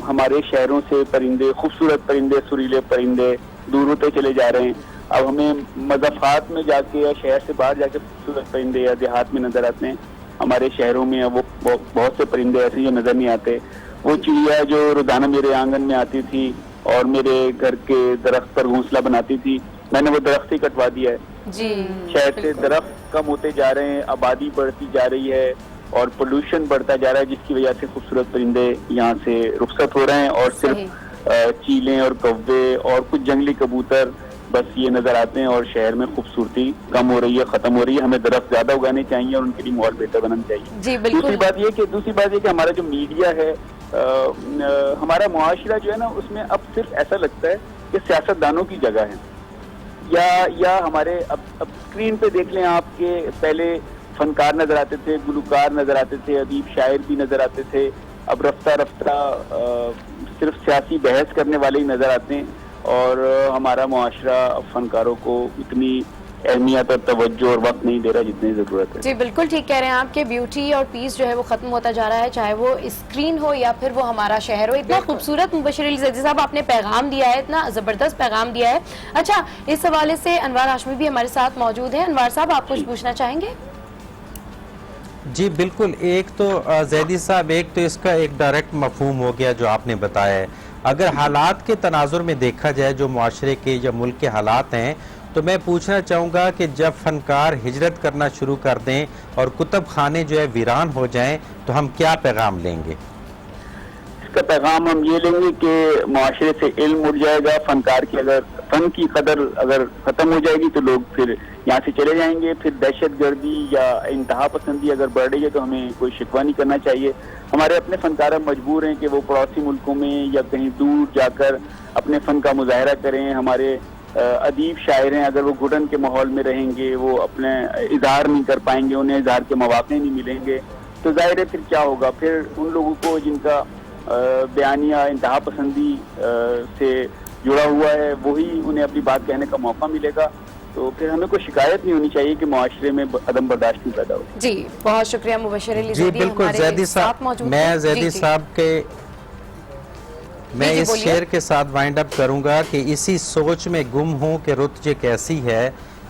हमारे शहरों से परिंदे, खूबसूरत परिंदे, सुरीले परिंदे दूर होते चले जा रहे हैं। अब हमें मज़ाफ़ात में जाके या शहर से बाहर जाके खूबसूरत परिंदे या देहात में नज़र आते हैं। हमारे शहरों में वो बहुत से परिंदे ऐसे जो नज़र नहीं आते। वो चिड़िया जो रोज़ाना मेरे आंगन में आती थी और मेरे घर के दरख्त पर घोंसला बनाती थी, मैंने वो दरख्त ही कटवा दिया है। शहर से दरख्त कम होते जा रहे हैं, आबादी बढ़ती जा रही है और पोल्यूशन बढ़ता जा रहा है, जिसकी वजह से खूबसूरत परिंदे यहाँ से रुखसत हो रहे हैं और सिर्फ चीलें और कौवे और कुछ जंगली कबूतर बस ये नजर आते हैं और शहर में खूबसूरती कम हो रही है, खत्म हो रही है। हमें दरख्त ज्यादा उगाने चाहिए और उनके लिए माहौल बेहतर बनाना चाहिए। दूसरी बात ये कि हमारा जो मीडिया है, हमारा मुआशरा जो है ना, उसमें अब सिर्फ ऐसा लगता है कि सियासतदानों की जगह है या हमारे अब स्क्रीन पे देख लें आपके पहले फनकार नजर आते थे, गुलकार नजर आते थे, अदीब शायर भी नजर आते थे। अब रफ्ता रफ्ता सिर्फ सियासी बहस करने वाले ही नजर आते हैं और हमारा मुआशरा फनकारों को इतनी अहमियत और तवज्जो और वक्त नहीं दे रहा जितनी ज़रूरत है। जी बिल्कुल ठीक कह रहे हैं आप कि ब्यूटी और पीस जो है वो खत्म होता जा रहा है, चाहे वो स्क्रीन हो या फिर वो हमारा शहर हो। इतना खूबसूरत मुबश्शिर अली ज़ैदी साहब आपने पैगाम दिया है, इतना ज़बरदस्त पैगाम दिया है। अच्छा, इस हवाले से अनवार हाशमी भी हमारे साथ मौजूद हैं। अनवार साहब, आप कुछ पूछना चाहेंगे? जी बिल्कुल, एक तो ज़ैदी साहब, एक तो इसका एक डायरेक्ट मफहूम हो गया जो आपने बताया है। अगर हालात के तनाजुर में देखा जाए जो मुआशरे के या मुल्क के हालात हैं, तो मैं पूछना चाहूँगा कि जब फनकार हिजरत करना शुरू कर दें और कुतुब खाने जो है वीरान हो जाएं, तो हम क्या पैगाम लेंगे? इसका पैगाम हम ये लेंगे कि मुआशरे से इल्म उड़ जाएगा, फनकार की अगर फन की कदर अगर खत्म हो जाएगी तो लोग फिर यहाँ से चले जाएंगे। फिर दहशत गर्दी या इंतहा पसंदी अगर बढ़ रही है तो हमें कोई शिकवा नहीं करना चाहिए। हमारे अपने फनकार मजबूर हैं कि वो पड़ोसी मुल्कों में या कहीं दूर जाकर अपने फन का मुजाहरा करें। हमारे अदीब शायर हैं, अगर वो घुटन के माहौल में रहेंगे, वो अपने इजहार नहीं कर पाएंगे, उन्हें इजहार के मौके नहीं मिलेंगे, तो जाहिर है फिर क्या होगा। फिर उन लोगों को जिनका बयानिया इंतहा पसंदी से जुड़ा हुआ है, वही उन्हें अपनी बात कहने का मौका मिलेगा। तो फिर हमें कोई शिकायत नहीं होनी चाहिए कि मुआशरे में अदम बर्दाश्त नहीं पैदा हो। जी बहुत शुक्रिया मुबश्शिर अली जी बिल्कुल ज़ैदी साहब, मैं ज़ैदी साहब के मैं इस शेर के साथ वाइंड अप करूंगा कि इसी सोच में गुम हूं कि रुत ये कैसी है,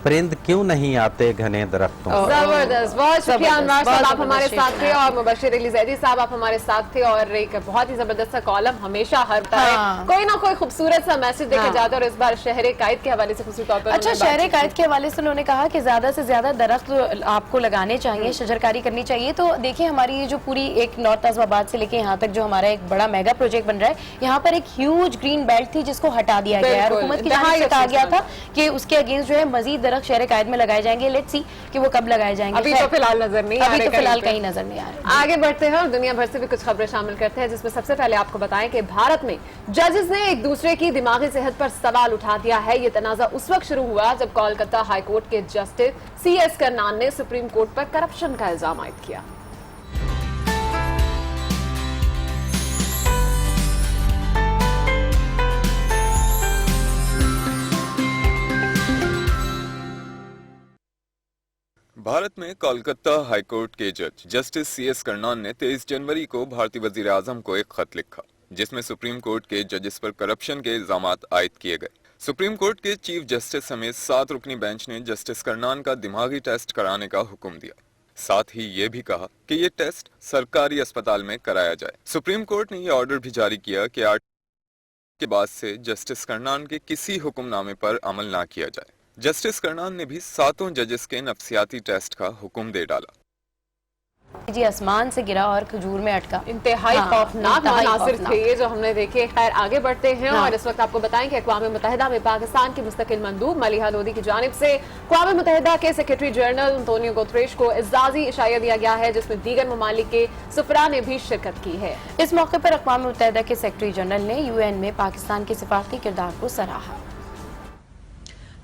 परिंद क्यों नहीं आते घने दरख्तों। जबरदस्त, बहुत शुक्रिया अनवार साहब, आप हमारे साथ थे, और मुबश्शिर अली ज़ैदी साहब आप हमारे साथ थे, और एक बहुत ही जबरदस्त सा कॉलम हमेशा हर तरह कोई ना कोई खूबसूरत सा मैसेज देके जाता है, और इस बार शहर कायद के हवाले से खुसूसी तौर पर। अच्छा, शहर कायद के हवाले से उन्होंने कहा कि ज्यादा से ज्यादा दरख्त आपको लगाने चाहिए, शजरकारी करनी चाहिए। तो देखिए, हमारी ये जो पूरी एक नॉर्थ आज़माबाद से लेके यहाँ तक जो हमारा एक बड़ा मेगा प्रोजेक्ट बन रहा है, यहाँ पर एक ह्यूज ग्रीन बेल्ट थी जिसको हटा दिया गया है। हुकूमत की जानिब से कहा गया था कि उसके अगेंस्ट जो है मजीद दरख्त शहर कायद में लगाए जाएंगे। लेट्स सी कि वो कब लगाए जाएंगे। अभी तो फिलहाल नजर नहीं आ रहे, अभी तो फिलहाल कहीं नजर नहीं आ रहे। आगे बढ़ते हैं और दुनिया भर से भी कुछ खबरें शामिल करते हैं, जिसमें सबसे पहले आपको बताएं कि भारत में जजेस ने एक दूसरे की दिमागी सेहत पर सवाल उठा दिया है। ये तनाजा उस वक्त शुरू हुआ जब कोलकाता हाईकोर्ट के जस्टिस CS कर्नान ने सुप्रीम कोर्ट पर करप्शन का इल्जाम आयद किया। भारत में कोलकाता हाईकोर्ट के जज जस्टिस CS कर्नान ने 23 जनवरी को भारतीय वजीर आजम को एक खत लिखा, जिसमें सुप्रीम कोर्ट के जजेस पर करप्शन के इल्जामात आयद किए गए। सुप्रीम कोर्ट के चीफ जस्टिस समेत 7 रुकनी बेंच ने जस्टिस कर्नान का दिमागी टेस्ट कराने का हुक्म दिया। साथ ही ये भी कहा कि ये टेस्ट सरकारी अस्पताल में कराया जाए। सुप्रीम कोर्ट ने यह ऑर्डर भी जारी किया कि 8 के बाद से जस्टिस कर्नान के किसी हुक्मनामे पर अमल ना किया जाए। जस्टिस कर्नान ने भी 7 जजेस के नफ्सियाती टेस्ट का हुक्म दे डाला। जी आसमान से गिरा और खजूर में अटका, इंतहाई खौफनाक मनासिर थे ये जो हमने देखे। खैर आगे बढ़ते हैं और इस वक्त आपको बताएं कि अक़वाम मुत्तहिदा में पाकिस्तान की मुस्तकिल मंदूब मलिहा लोधी की जानिब से अक़वाम मुत्तहिदा के सेक्रेटरी जनरल अंतोनियो गुतरेश को एजाज़ी इशाया दिया गया है, जिसमें दीगर ममालिक के सफरा ने भी शिरकत की है। इस मौके पर अक़वाम मुत्तहिदा के सेक्रेटरी जनरल ने UN में पाकिस्तान के सिफारती किरदार को सराहा।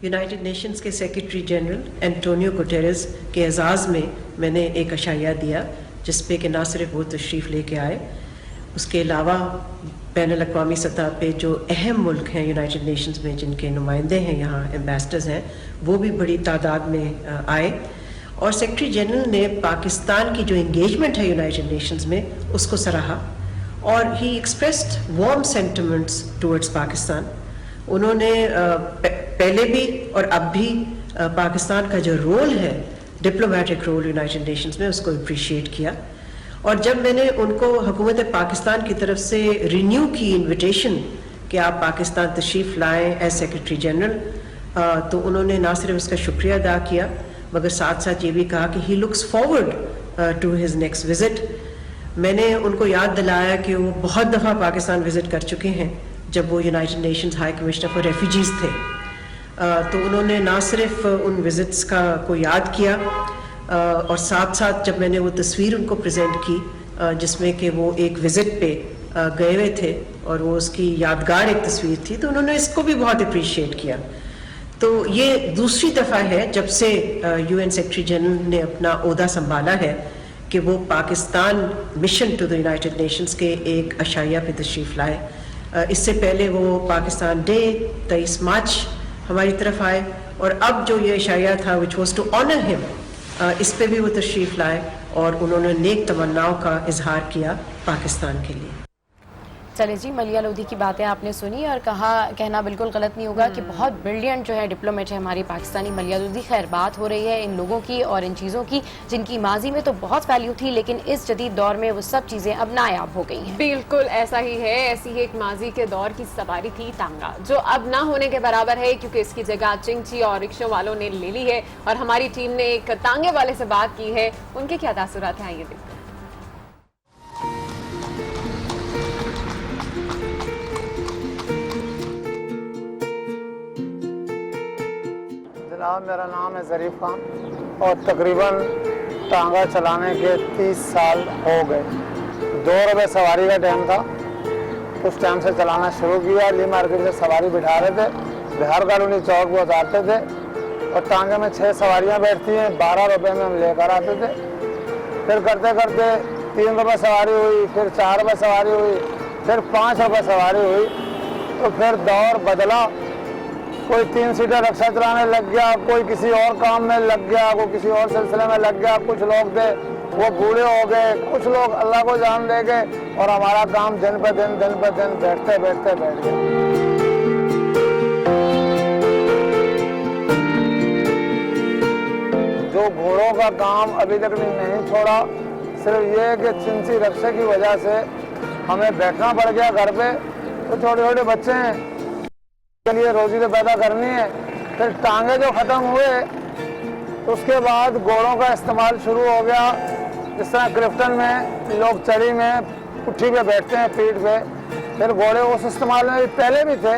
यूनाइटेड नेशंस के सेक्रेटरी जनरल एंटोनियो गुटेरेस के एजाज़ में मैंने एक अशाया दिया, जिस पे कि ना सिर्फ वो तशरीफ़ लेके आए, उसके अलावा बैनुल अक़वामी सतह पे जो अहम मुल्क हैं यूनाइटेड नेशंस में, जिनके नुमाइंदे हैं, यहाँ एम्बेसडर्स हैं, वो भी बड़ी तादाद में आए। और सेक्रेटरी जनरल ने पाकिस्तान की जो इंगेजमेंट है यूनाइटेड नेशंस में, उसको सराहा, और he expressed warm sentiments towards Pakistan. उन्होंने पहले भी और अब भी पाकिस्तान का जो रोल है, डिप्लोमेटिक रोल यूनाइटेड नेशंस में, उसको अप्रिशिएट किया। और जब मैंने उनको हुकूमत पाकिस्तान की तरफ से रिन्यू की इनविटेशन कि आप पाकिस्तान तशरीफ़ लाएँ एज सेक्रेटरी जनरल, तो उन्होंने ना सिर्फ उसका शुक्रिया अदा किया, मगर साथ साथ ये भी कहा कि he looks forward to his next visit. मैंने उनको याद दिलाया कि वो बहुत दफ़ा पाकिस्तान विज़िट कर चुके हैं जब वो United Nations high commissioner for refugees थे। तो उन्होंने ना सिर्फ उन विज़िट्स को याद किया, और साथ साथ जब मैंने वो तस्वीर उनको प्रेजेंट की जिसमें कि वो एक विज़िट पे गए हुए थे और वो उसकी यादगार एक तस्वीर थी, तो उन्होंने इसको भी बहुत अप्रिशिएट किया। तो ये दूसरी दफ़ा है जब से UN सेक्रेटरी जनरल ने अपना ओहदा संभाला है कि वो Pakistan mission to the United Nations के एक अशाया पे तशरीफ़ लाए। इससे पहले वो पाकिस्तान डे 23 मार्च हमारी तरफ आए, और अब जो ये इशाया था which was to honour him, इस पे भी वो तशरीफ़ लाए और उन्होंने नेक तमन्नाओं का इजहार किया पाकिस्तान के लिए। चले जी, मलिया लोधी की बातें आपने सुनी और कहना बिल्कुल गलत नहीं होगा कि बहुत ब्रिलियंट जो है डिप्लोमेट है हमारी पाकिस्तानी मलिया लोधी। खैर, बात हो रही है इन लोगों की और इन चीज़ों की जिनकी माजी में तो बहुत वैल्यू थी, लेकिन इस जदीद दौर में वो सब चीज़ें अब नायाब हो गई हैं। बिल्कुल ऐसा ही है। ऐसी ही एक माजी के दौर की सवारी थी टांगा, जो अब ना होने के बराबर है, क्योंकि इसकी जगह चिंची और रिक्शों वालों ने ले ली है। और हमारी टीम ने एक टांगे वाले से बात की है, उनके क्या तासुरात हैं, आइए देखते हैं। जनाब, मेरा नाम है ज़रीफ खान और तकरीबन टांगा चलाने के 30 साल हो गए। 2 रुपये सवारी का टाइम था, उस टाइम से चलाना शुरू किया। ली मार्केट से सवारी बिठा रहे थे, बिहार कॉलोनी चौक पर उतारते थे और टांगे में 6 सवारियां बैठती हैं, 12 रुपये में हम लेकर आते थे। फिर करते करते 3 रुपये सवारी हुई, फिर 4 रुपये सवारी हुई, फिर 5 रुपये सवारी हुई। तो फिर दौर बदला, कोई 3 सीटर रिक्शा चलाने लग गया, कोई किसी और काम में लग गया, कोई किसी और सिलसिले में लग गया। कुछ लोग थे वो बूढ़े हो गए, कुछ लोग अल्लाह को जान दे गए और हमारा काम दिन पे दिन बैठते बैठ गया। जो घोड़ों का काम अभी तक नहीं छोड़ा, सिर्फ ये है कि चिंची रिक्शे की वजह से हमें बैठना पड़ गया घर पे। तो छोटे छोटे बच्चे हैं के लिए रोजी तो पैदा करनी है। फिर टांगे जो ख़त्म हुए तो उसके बाद घोड़ों का इस्तेमाल शुरू हो गया। जिस तरह क्रिफ्टन में लोग चढ़ी में पुट्ठी पे बैठते हैं, पीठ पे, फिर घोड़े उस इस्तेमाल में भी पहले भी थे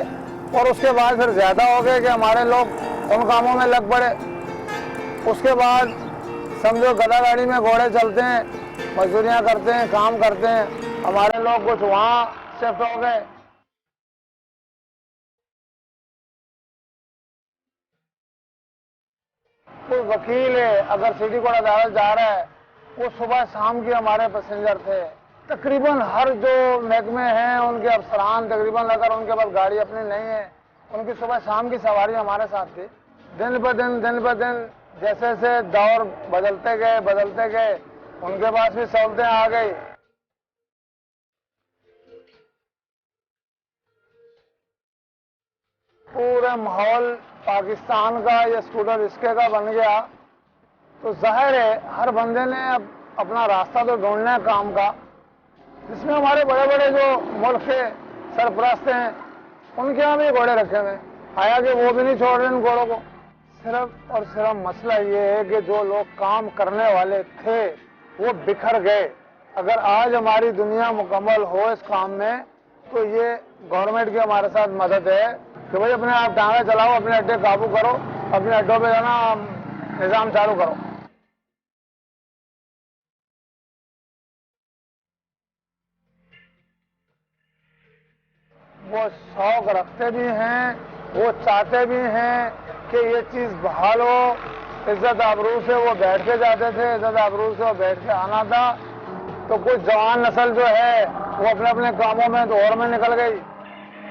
और उसके बाद फिर ज़्यादा हो गए कि हमारे लोग उन कामों में लग पड़े। उसके बाद समझो गधा गाड़ी में घोड़े चलते हैं, मजदूरियाँ करते हैं, काम करते हैं। हमारे लोग कुछ वहाँ शिफ्ट हो गए। कोई वकील है, अगर सिटी कोर्ट अदालत जा रहा है, वो सुबह शाम के हमारे पैसेंजर थे। तकरीबन हर जो महकमे हैं उनके अफसरान, तकरीबन अगर उनके पास गाड़ी अपनी नहीं है, उनकी सुबह शाम की सवारी हमारे साथ थी। दिन ब दिन जैसे जैसे दौर बदलते गए उनके पास भी सहूलतें आ गई। पूरा माहौल पाकिस्तान का या स्कूटर रिक्शे का बन गया, तो जाहिर है हर बंदे ने अब अपना रास्ता तो ढूंढना है काम का। जिसमें हमारे बड़े बड़े जो मुल्क के सरपरस्त हैं, उनके यहाँ भी घोड़े रखे हुए, आया कि वो भी नहीं छोड़ रहे इन घोड़ों को। सिर्फ और सिर्फ मसला ये है कि जो लोग काम करने वाले थे वो बिखर गए। अगर आज हमारी दुनिया मुकम्मल हो इस काम में, तो ये गवर्नमेंट की हमारे साथ मदद है कि भाई अपने आप टांगे चलाओ, अपने अड्डे काबू करो, अपने अड्डों पे जाना निज़ाम चालू करो। वो शौक रखते भी हैं, वो चाहते भी हैं कि ये चीज़ बहाल हो। इज्जत आबरू से वो बैठ के जाते थे, इज्जत आबरू से वो बैठ के आना था। तो कुछ जवान नस्ल जो है वो अपने अपने कामों में दौर में निकल गई।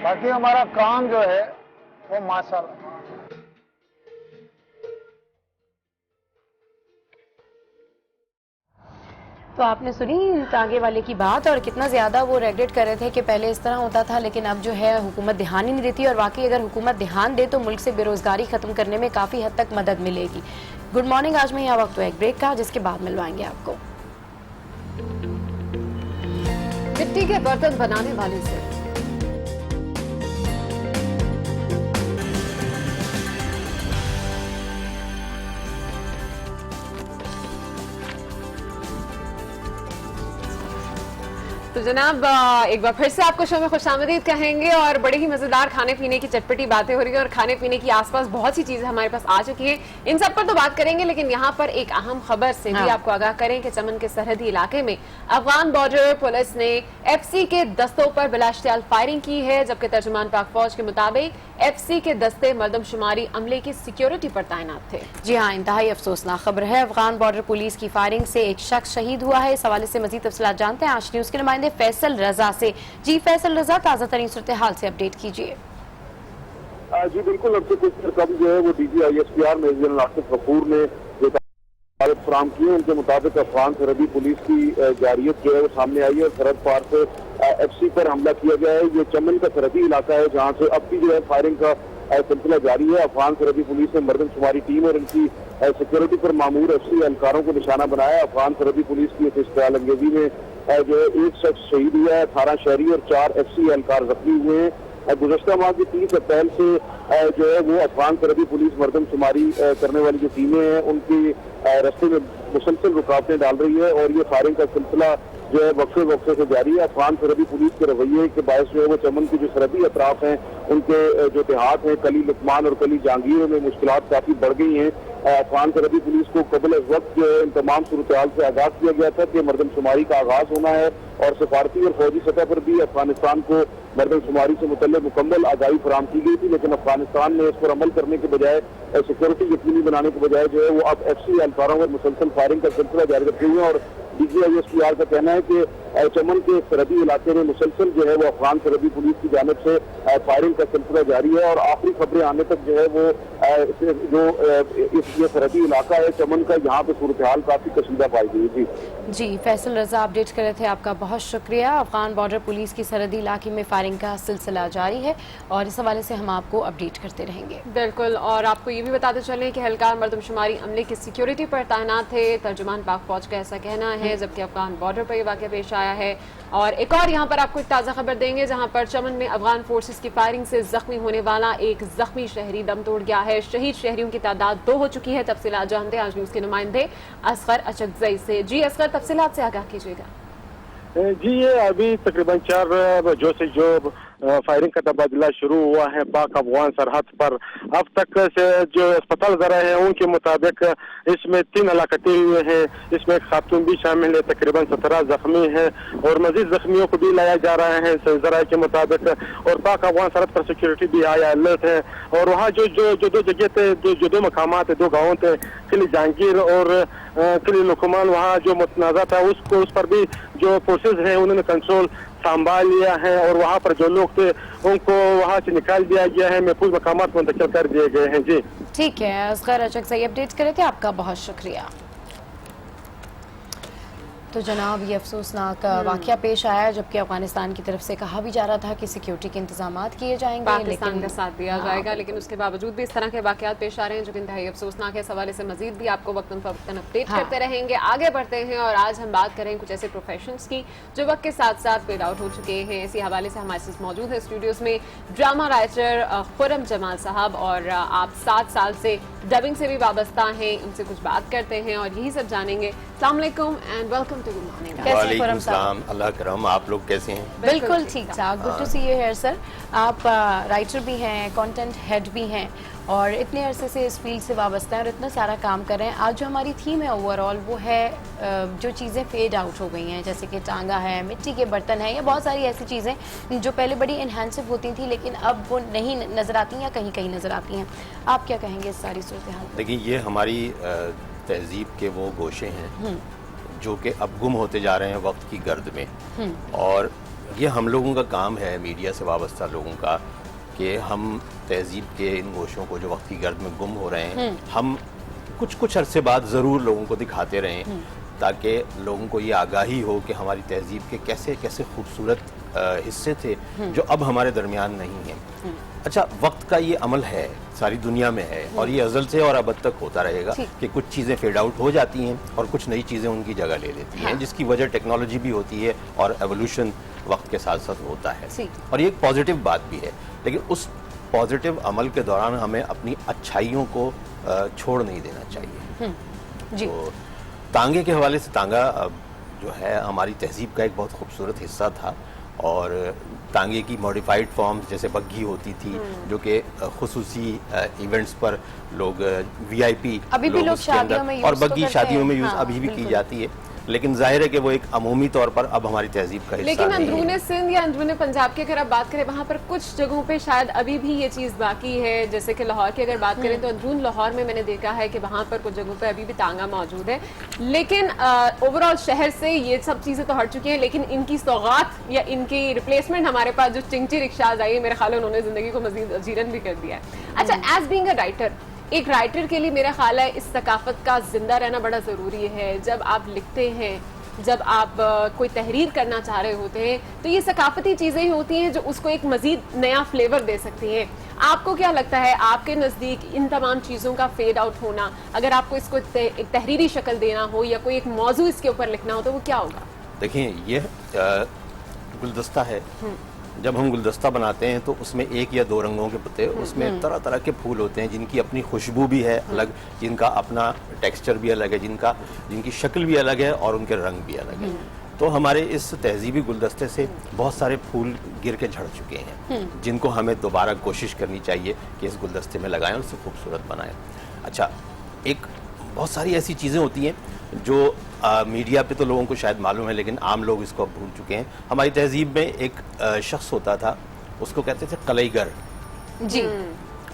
बाकी हमारा काम जो है वो माशाल्लाह। तो आपने सुनी टांगे वाले की बात और कितना ज़्यादा वो रेगुलेट कर रहे थे कि पहले इस तरह होता था, लेकिन अब जो है हुकूमत ध्यान ही नहीं देती। और वाकई अगर हुकूमत ध्यान दे तो मुल्क से बेरोज़गारी ख़त्म करने में काफ़ी हद तक मदद मिलेगी। गुड मॉर्निंग, आज में यहाँ वक्त हुआ एक ब्रेक का, जिसके बाद मिलवाएंगे आपको। मिट्टी के बर्तन बनाने वाले से तो जनाब एक बार फिर से आपको शो में खुशामदीद कहेंगे और बड़ी ही मजेदार खाने पीने की चटपटी बातें हो रही है और खाने पीने की आसपास बहुत सी चीजें हमारे पास आ चुकी हैं। इन सब पर तो बात करेंगे, लेकिन यहाँ पर एक अहम खबर से भी आपको आगाह करें कि चमन के सरहदी इलाके में अफगान बॉर्डर पुलिस ने एफसी के दस्तों पर बिलाश्तियाल फायरिंग की है, जबकि तर्जुमान पाक फौज के मुताबिक एफसी के दस्ते मर्दमशुमारी अमले की सिक्योरिटी पर तैनात थे। जी हाँ, इंतहाई अफसोसनाक खबर है। अफगान बॉर्डर पुलिस की फायरिंग से एक शख्स शहीद हुआ है। इस हवाले से मजीद तफसीलात जानते हैं आज न्यूज के नुमाइंदे फैसल रजा से। जी फैसल रजा, ताज़ा तरीन सूरत हाल से अपडेट कीजिए। जी बिल्कुल, अब से कुछ देर कम जो है वो DGISPR major general Asif Ghafoor ने जो फराम किए, उनके मुताबिक अफगान सरहदी पुलिस की जारियत जो है वो सामने आई है और सरहद पार से FC पर हमला किया गया है। ये चमन का सरहदी इलाका है जहाँ से अब भी जो है फायरिंग का सिलसिला जारी है। अफगान सरहदी पुलिस ने मर्दमशुमारी टीम और इनकी सिक्योरिटी पर मामूर FC एहलकारों को निशाना बनाया। अफगान सरहदी पुलिस की इस इश्तियाल अंगेजी में जो है एक शख्स शहीद हुआ है, 18 शहरी और 4 FC एहलकार जख्मी हुए हैं। गुज़श्ता माह की 30 अप्रैल से जो है वो अफगान सरहदी पुलिस मर्दमशुमारी करने वाली जो टीमें हैं उनकी रास्ते में मुसलसल रुकावटें डाल रही है और ये फायरिंग का सिलसिला जो है वक्फे से जारी है। अफगान सरहदी पुलिस के रवैये के बायस जो है वो चमन के जो सरहदी अतराफ हैं उनके जो देहात हैं कली लुकमान और कली जहांगीर में मुश्किलात काफी बढ़ गई हैं। अफगान सरहदी पुलिस को कबल वक्त जो है इन तमाम सूरत-ए-हाल से आगाह किया गया था कि मर्दमशुमारी का आगाज होना है और सफारती और फौजी सतह पर भी अफगानिस्तान को मर्दमशुमारी से मुतल्लिक़ मुकम्मल आगाही फराम की गई थी, लेकिन अफगानिस्तान ने इस पर अमल करने के बजाय सिक्योरिटी यकीनी बनाने के बजाय जो है वो अब FC एहलकारों पर मुसलसल फायरिंग का सिलसिला जारी रखे हुए हैं। और DGISPR का कहना है कि चमन के सरहदी इलाके में मुसलसल जो है वो अफगान सरहदी पुलिस की जानिब से फायरिंग का सिलसिला जारी है और आखिरी खबरें आने तक जो है वो जो ये सरहदी इलाका है चमन का, यहाँ पे सूरत हाल काफी कशीदा पाई गई। जी फैसल रजा अपडेट कर रहे थे, आपका बहुत शुक्रिया। अफगान बॉर्डर पुलिस की सरहदी इलाके में फायरिंग का सिलसिला जारी है और इस हवाले से हम आपको अपडेट करते रहेंगे। बिल्कुल, और आपको ये भी बताते चलें कि एहलकार मर्दमशुमारी अमले की सिक्योरिटी पर तैनात थे। तर्जुमान पाक फौज का ऐसा कहना है, जबकि अफगान बॉर्डर पर यह वाक़या पेश आया है। और एक और यहाँ पर आपको एक ताज़ा खबर देंगे जहाँ पर चमन में अफगान फोर्सेस की फायरिंग से जख्मी होने वाला एक जख्मी शहरी दम तोड़ गया है। शहीद शहरियों की तादाद 2 हो चुकी है। तफसीलात जानते हैं आज न्यूज़ के नुमाइंदे असगर अचकजई से। जी असगर, तफसीलात से आगाह कीजिएगा। जी ये अभी तकरीबन 4 बजे से जो फायरिंग का तबादला शुरू हुआ है पाक अफगान सरहद पर, अब तक से जो अस्पताल जरा है उनके मुताबिक इसमें 3 हलाकतें हुए हैं, इसमें एक खातून भी शामिल है, तकरीबन 17 जख्मी हैं और मजीद जख्मियों को भी लाया जा रहा है जरा के मुताबिक। और पाक अफगान सरहद पर सिक्योरिटी भी अलर्ट है और वहाँ जो जो जो 2 जगह थे, जो 2 मकामात है, 2 गाँव थे, किली जहांगीर और किली लुकमान, वहाँ जो मुतनाज़ा था उस पर भी जो फोर्सेज हैं उन्होंने कंट्रोल संभाल लिया है और वहाँ पर जो लोग थे उनको वहाँ से निकाल दिया गया है, महफूज मकामात मुंतकिल कर दिए गए हैं। जी ठीक है, असगर अचक से अपडेट करे थे, आपका बहुत शुक्रिया। तो जनाब ये अफसोसनाक वाक़या पेश आया जबकि अफगानिस्तान की तरफ से कहा भी जा रहा था कि सिक्योरिटी के इंतजाम किए जाएंगे, पाकिस्तान का साथ दिया जाएगा, लेकिन उसके बावजूद भी इस तरह के वाक़यात पेश आ रहे हैं जो कि इंतहाई अफसोसनाक है। इस हवाले से मजीद भी आपको वक्तन फवक्तन अपडेट करते रहेंगे। आगे बढ़ते हैं और आज हम बात करें कुछ ऐसे प्रोफेशंस की जो वक्त के साथ साथ फेड आउट हो चुके हैं। इसी हवाले से हमारे साथ मौजूद है स्टूडियोज में ड्रामा राइटर खुर्रम जमाल साहब, और आप 7 साल से डबिंग से भी वाबस्ता हैं। उनसे कुछ बात करते हैं और यही सब जानेंगे। अस्सलाम वालेकुम and welcome to good morning. वालेकुम सलाम, अल्लाह करम, आप लोग कैसे हैं? बिल्कुल ठीक ठाक, good to see you here sir. आप राइटर भी हैं, कंटेंट हेड भी हैं और इतने अरसे से इस फील्ड से वाबस्ता हैं और इतना सारा काम कर रहे हैं। आज जो हमारी थीम है ओवरऑल वो है जो चीज़ें फेड आउट हो गई हैं, जैसे कि टांगा है, मिट्टी के बर्तन हैं, या बहुत सारी ऐसी चीज़ें जो पहले बड़ी इन्हेंसिव होती थी लेकिन अब वो नहीं नज़र आती या कहीं कहीं नज़र आती हैं। आप क्या कहेंगे इस सारी सूरत हाल? देखिए, ये हमारी तहजीब के वो गोशे हैं जो कि अब गुम होते जा रहे हैं वक्त की गर्द में, और ये हम लोगों का काम है, मीडिया से वाबस्ता लोगों का, कि हम तहजीब के इन गोशों को जो वक्त की गर्द में गुम हो रहे हैं हम कुछ अरसे बाद ज़रूर लोगों को दिखाते रहें ताकि लोगों को ये आगाही हो कि हमारी तहजीब के कैसे कैसे खूबसूरत हिस्से थे जो अब हमारे दरमियान नहीं हैं। अच्छा, वक्त का ये अमल है, सारी दुनिया में है और ये अज़ल से और अब तक होता रहेगा कि कुछ चीज़ें फेड आउट हो जाती हैं और कुछ नई चीज़ें उनकी जगह ले लेती हैं, जिसकी वजह टेक्नोलॉजी भी होती है और एवोल्यूशन वक्त के साथ साथ होता है। और ये एक पॉजिटिव बात भी है, लेकिन उस पॉजिटिव अमल के दौरान हमें अपनी अच्छाइयों को छोड़ नहीं देना चाहिए। तो तांगे के हवाले से, तांगा जो है हमारी तहजीब का एक बहुत खूबसूरत हिस्सा था और तांगे की मॉडिफाइड फॉर्म्स जैसे बग्घी होती थी जो कि खुसूसी इवेंट्स पर लोग VIP अभी भी लोग शादियों में और बग्घी शादियों में यूज अभी भी की जाती है। लेकिन जाहिर है कि वो एक अमूमी तौर पर अब हमारी तहजीब का हिस्सा लेकिन नहीं है। अंदरूने सिंध या अंदरूने पंजाब की अगर आप बात करें, वहाँ पर कुछ जगहों पे शायद अभी भी ये चीज़ बाकी है। जैसे कि लाहौर की अगर बात करें तो अंदरून लाहौर में मैंने देखा है कि वहाँ पर कुछ जगहों पे अभी भी तांगा मौजूद है। लेकिन ओवरऑल शहर से ये सब चीज़ें तो हट चुकी हैं, लेकिन इनकी सौगात या इनकी रिप्लेसमेंट हमारे पास जो चिंगची रिक्शाज आई है, मेरे ख्याल उन्होंने ज़िंदगी को मज़ीद अजीरन भी कर दिया है। अच्छा, एज बीइंग अ राइटर, एक राइटर के लिए मेरा ख्याल है इस सकाफत का जिंदा रहना बड़ा ज़रूरी है। जब आप लिखते हैं, जब आप कोई तहरीर करना चाह रहे होते हैं, तो ये सकाफती चीज़ें ही होती हैं जो उसको एक मज़ीद नया फ्लेवर दे सकती हैं। आपको क्या लगता है, आपके नज़दीक इन तमाम चीज़ों का फेड आउट होना, अगर आपको इसको एक तहरीरी शक्ल देना हो या कोई एक मौजू इसके ऊपर लिखना हो, तो वो क्या होगा? देखिए, ये गुलदस्ता है। जब हम गुलदस्ता बनाते हैं तो उसमें एक या दो रंगों के पत्ते, उसमें तरह तरह के फूल होते हैं जिनकी अपनी खुशबू भी है अलग, जिनका अपना टेक्सचर भी अलग है, जिनकी शक्ल भी अलग है और उनके रंग भी अलग है। तो हमारे इस तहजीबी गुलदस्ते से बहुत सारे फूल गिर के झड़ चुके हैं, जिनको हमें दोबारा कोशिश करनी चाहिए कि इस गुलदस्ते में लगाएं और उसे खूबसूरत बनाएं। अच्छा, एक बहुत सारी ऐसी चीज़ें होती हैं जो मीडिया पे तो लोगों को शायद मालूम है, लेकिन आम लोग इसको अब भूल चुके हैं। हमारी तहजीब में एक शख्स होता था, उसको कहते थे कलईगर जी।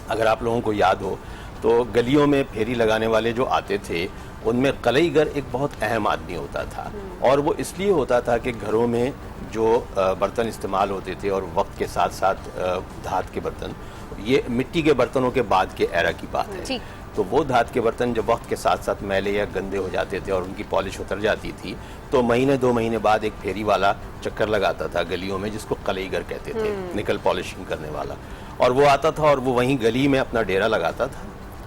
अगर आप लोगों को याद हो तो गलियों में फेरी लगाने वाले जो आते थे उनमें कलईगर एक बहुत अहम आदमी होता था, और वो इसलिए होता था कि घरों में जो बर्तन इस्तेमाल होते थे और वक्त के साथ साथ धात के बर्तन, ये मिट्टी के बर्तनों के बाद के एरा की बात है, तो वो धात के बर्तन जब वक्त के साथ साथ मैले या गंदे हो जाते थे और उनकी पॉलिश उतर जाती थी, तो महीने 2 महीने बाद एक फेरी वाला चक्कर लगाता था गलियों में, जिसको कलईगर कहते थे, निकल पॉलिशिंग करने वाला। और वो आता था और वो वहीं गली में अपना डेरा लगाता था,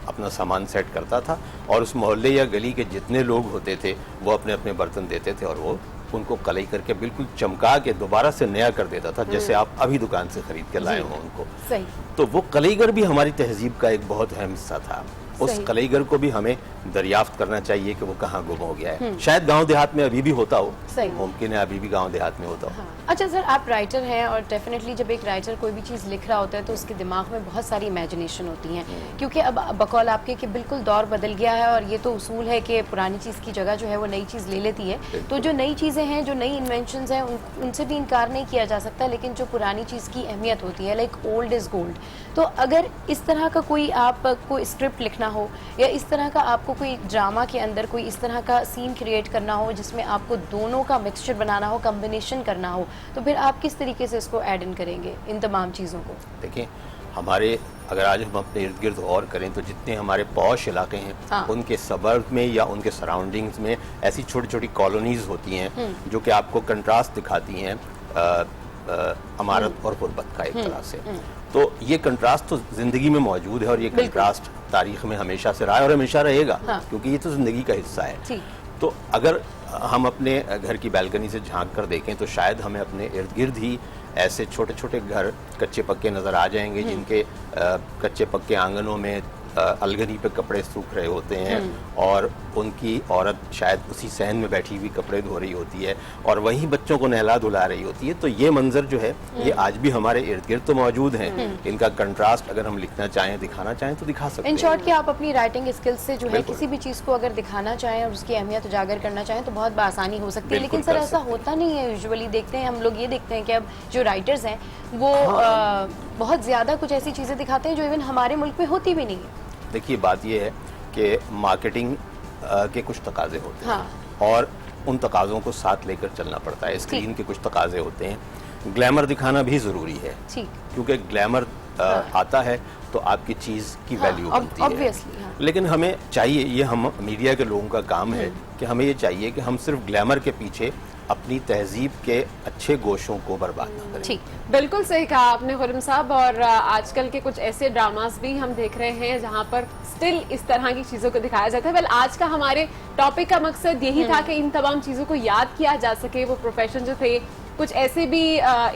अपना सामान सेट करता था, और उस मोहल्ले या गली के जितने लोग होते थे वो अपने अपने बर्तन देते थे और वो उनको कलई करके बिल्कुल चमका के दोबारा से नया कर देता था, जैसे आप अभी दुकान से खरीद के लाए हो उनको। सही। तो वो कलईगर भी हमारी तहजीब का एक बहुत अहम हिस्सा था। उस कलईगर को भी हमें दरियाफ्त करना चाहिए कि वो कहाँ गुम हो गया है। शायद गांव देहात में अभी भी होता हो, मुमकिन है अभी भी गांव देहात में होता हो। अच्छा सर, आप राइटर हैं और डेफिनेटली जब एक राइटर कोई भी चीज़ लिख रहा होता है तो उसके दिमाग में बहुत सारी इमेजिनेशन होती हैं, क्योंकि अब बकौल आपके कि बिल्कुल दौर बदल गया है और ये तो उसूल है कि पुरानी चीज़ की जगह जो है वो नई चीज़ ले लेती है। तो जो नई चीज़ें हैं, जो नई इन्वेंशंस हैं, उनसे भी इनकार नहीं किया जा सकता, लेकिन जो पुरानी चीज़ की अहमियत होती है, लाइक ओल्ड इज़ गोल्ड। तो अगर इस तरह का कोई आपको स्क्रिप्ट लिखना हो या इस तरह का आपको कोई ड्रामा के अंदर कोई इस तरह का सीन क्रिएट करना हो जिसमें आपको दोनों का मिक्सचर बनाना हो, कम्बिनेशन करना हो, तो फिर आप किस तरीके से इसको ऐड इन करेंगे इन तमाम चीज़ों को? देखिए, हमारे अगर आज हम अपने इर्द गिर्द गौर करें तो जितने हमारे पॉश इलाके हैं, उनके सबर्ब में या उनके सराउंडिंग्स में ऐसी छोटी छोटी कॉलोनीज होती हैं जो कि आपको कंट्रास्ट दिखाती हैं अमारत और गुर्बत का एक तरह से। तो ये कंट्रास्ट तो जिंदगी में मौजूद है और ये कंट्रास्ट तारीख में हमेशा से रहा है और हमेशा रहेगा, क्योंकि ये तो जिंदगी का हिस्सा है। तो अगर हम अपने घर की बैल्कनी से झांक कर देखें तो शायद हमें अपने इर्द गिर्द ही ऐसे छोटे छोटे घर कच्चे पक्के नज़र आ जाएंगे, जिनके कच्चे पक्के आंगनों में अलगनी पे कपड़े सूख रहे होते हैं और उनकी औरत शायद उसी सहन में बैठी हुई कपड़े धो रही होती है और वहीं बच्चों को नहला धुला रही होती है। तो ये मंजर जो है ये आज भी हमारे इर्द गिर्द तो मौजूद हैं। इनका कंट्रास्ट अगर हम लिखना चाहें, दिखाना चाहें तो दिखा सकते हैं। इन शॉर्ट कि आप अपनी राइटिंग स्किल्स से जो है किसी भी चीज़ को अगर दिखाना चाहें और उसकी अहमियत उजागर करना चाहें तो बहुत आसानी हो सकती है। लेकिन सर ऐसा होता नहीं है। यूजुअली देखते हैं हम लोग, ये देखते हैं कि अब जो राइटर्स हैं वो बहुत ज़्यादा कुछ ऐसी चीज़ें दिखाते हैं जो इवन हमारे मुल्क में होती भी नहीं है। देखिए, बात यह है कि मार्केटिंग के कुछ तकाजे होते हैं और उन तकाज़ों को साथ लेकर चलना पड़ता है। स्क्रीन के कुछ तकाजे होते हैं, ग्लैमर दिखाना भी ज़रूरी है, क्योंकि ग्लैमर आता है तो आपकी चीज़ की वैल्यू बनती है। लेकिन हमें चाहिए, ये हम मीडिया के लोगों का काम है कि हमें ये चाहिए कि हम सिर्फ ग्लैमर के पीछे अपनी तहजीब के अच्छे गोशों को बर्बाद ना करें। ठीक, बिल्कुल सही कहा आपने खुर्रम साहब। और आजकल के कुछ ऐसे ड्रामास भी हम देख रहे हैं जहां पर स्टिल इस तरह की चीज़ों को दिखाया जाता है। वेल, आज का हमारे टॉपिक का मकसद यही था कि इन तमाम चीज़ों को याद किया जा सके। वो प्रोफेशन जो थे, कुछ ऐसे भी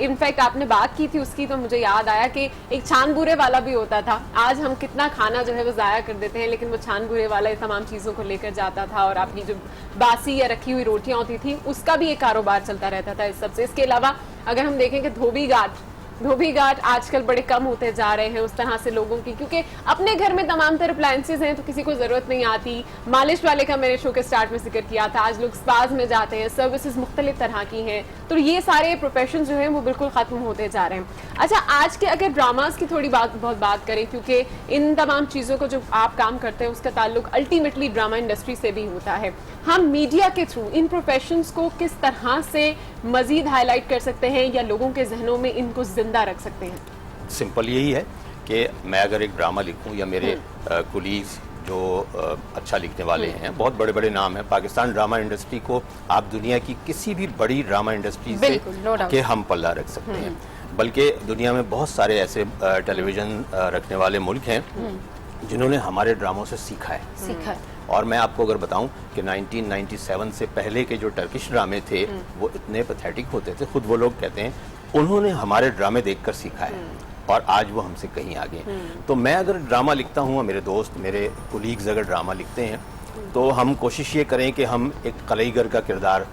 इनफैक्ट आपने बात की थी उसकी, तो मुझे याद आया कि एक छान बुरे वाला भी होता था। आज हम कितना खाना जो है वो ज़ाया कर देते हैं, लेकिन वो छान बुरे वाला ये तमाम चीज़ों को लेकर जाता था और आपकी जो बासी या रखी हुई रोटियां होती थी उसका भी एक कारोबार चलता रहता था इस सबसे। इसके अलावा अगर हम देखें कि धोबी घाट धोबी घाट आजकल बड़े कम होते जा रहे हैं उस तरह से लोगों की, क्योंकि अपने घर में तमाम तरह अप्लायंसेज हैं तो किसी को जरूरत नहीं आती। मालिश वाले का मैंने शो के स्टार्ट में जिक्र किया था, आज लोग स्पाज में जाते हैं, सर्विसेज मुख्तलिफ तरह की हैं, तो ये सारे प्रोफेशन जो हैं वो बिल्कुल खत्म होते जा रहे हैं। अच्छा, आज के अगर ड्रामाज की थोड़ी बहुत बात करें, क्योंकि इन तमाम चीज़ों को जो आप काम करते हैं उसका ताल्लुक अल्टीमेटली ड्रामा इंडस्ट्री से भी होता है, हम मीडिया के थ्रू इन प्रोफेशंस को किस तरह से मजीद हाईलाइट कर सकते हैं या लोगों के जहनों में इनको जिंदा रख सकते हैं? सिंपल यही है कि मैं अगर एक ड्रामा लिखूं या मेरे कुलीग्स जो अच्छा लिखने वाले हैं, बहुत बड़े बड़े नाम हैं, पाकिस्तान ड्रामा इंडस्ट्री को आप दुनिया की किसी भी बड़ी ड्रामा इंडस्ट्री से के हम पल्ला रख सकते हैं। बल्कि दुनिया में बहुत सारे ऐसे टेलीविज़न रखने वाले मुल्क हैं जिन्होंने हमारे ड्रामों से सीखा है। और मैं आपको अगर बताऊं कि 1997 से पहले के जो टर्किश ड्रामे थे वो इतने पैथेटिक होते थे, खुद वो लोग कहते हैं उन्होंने हमारे ड्रामे देखकर सीखा है और आज वो हमसे कहीं आगे हैं। तो मैं अगर ड्रामा लिखता हूँ, मेरे दोस्त मेरे कुलीग्स अगर ड्रामा लिखते हैं तो हम कोशिश ये करें कि हम एक कलईगर का किरदार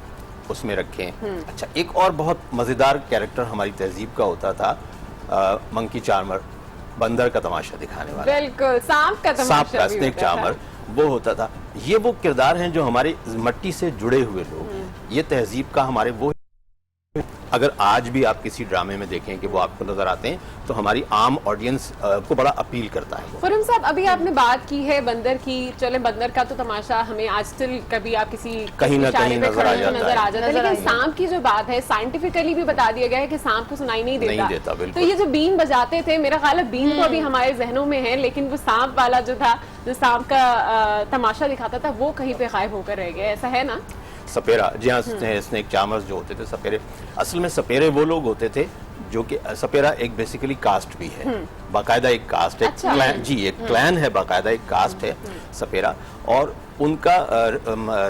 उसमें रखें। अच्छा, एक और बहुत मज़ेदार कैरेक्टर हमारी तहजीब का होता था, मंकी चार्मर, बंदर का तमाशा दिखाने वाला, बिल्कुल सांप का तमाशा, स्नेक चार्मर वो होता था। ये वो किरदार हैं जो हमारी मट्टी से जुड़े हुए लोग हैं, ये तहजीब का हमारे वो। अगर आज भी आप किसी ड्रामे में देखें कि वो आपको नजर आते हैं तो हमारी आम ऑडियंस को बड़ा अपील करता है। खुर्रम साहब, अभी आपने बात की है बंदर की, चले बंदर का तो तमाशा हमें आज स्टिल कभी आप किसी कहीं ना कहीं नजर आ जाता है, लेकिन सांप की जो बात है साइंटिफिकली भी बता दिया गया है कि सांप को सुनाई नहीं देता। तो ये जो बीन बजाते थे, मेरा ख्याल है बीन तो अभी हमारे जहनों में है, लेकिन वो सांप वाला जो था, जो सांप का तमाशा दिखाता था, वो कहीं पे गायब होकर रह गया, ऐसा है ना? सपेरा, जी हाँ, स्नेक चार्मर्स जो होते थे सपेरे, असल में सपेरे वो लोग होते थे जो कि सपेरा एक बेसिकली कास्ट भी है, बाकायदा एक कास्ट है। अच्छा। क्लैन, जी एक क्लैन है, बाकायदा एक कास्ट है सपेरा, और उनका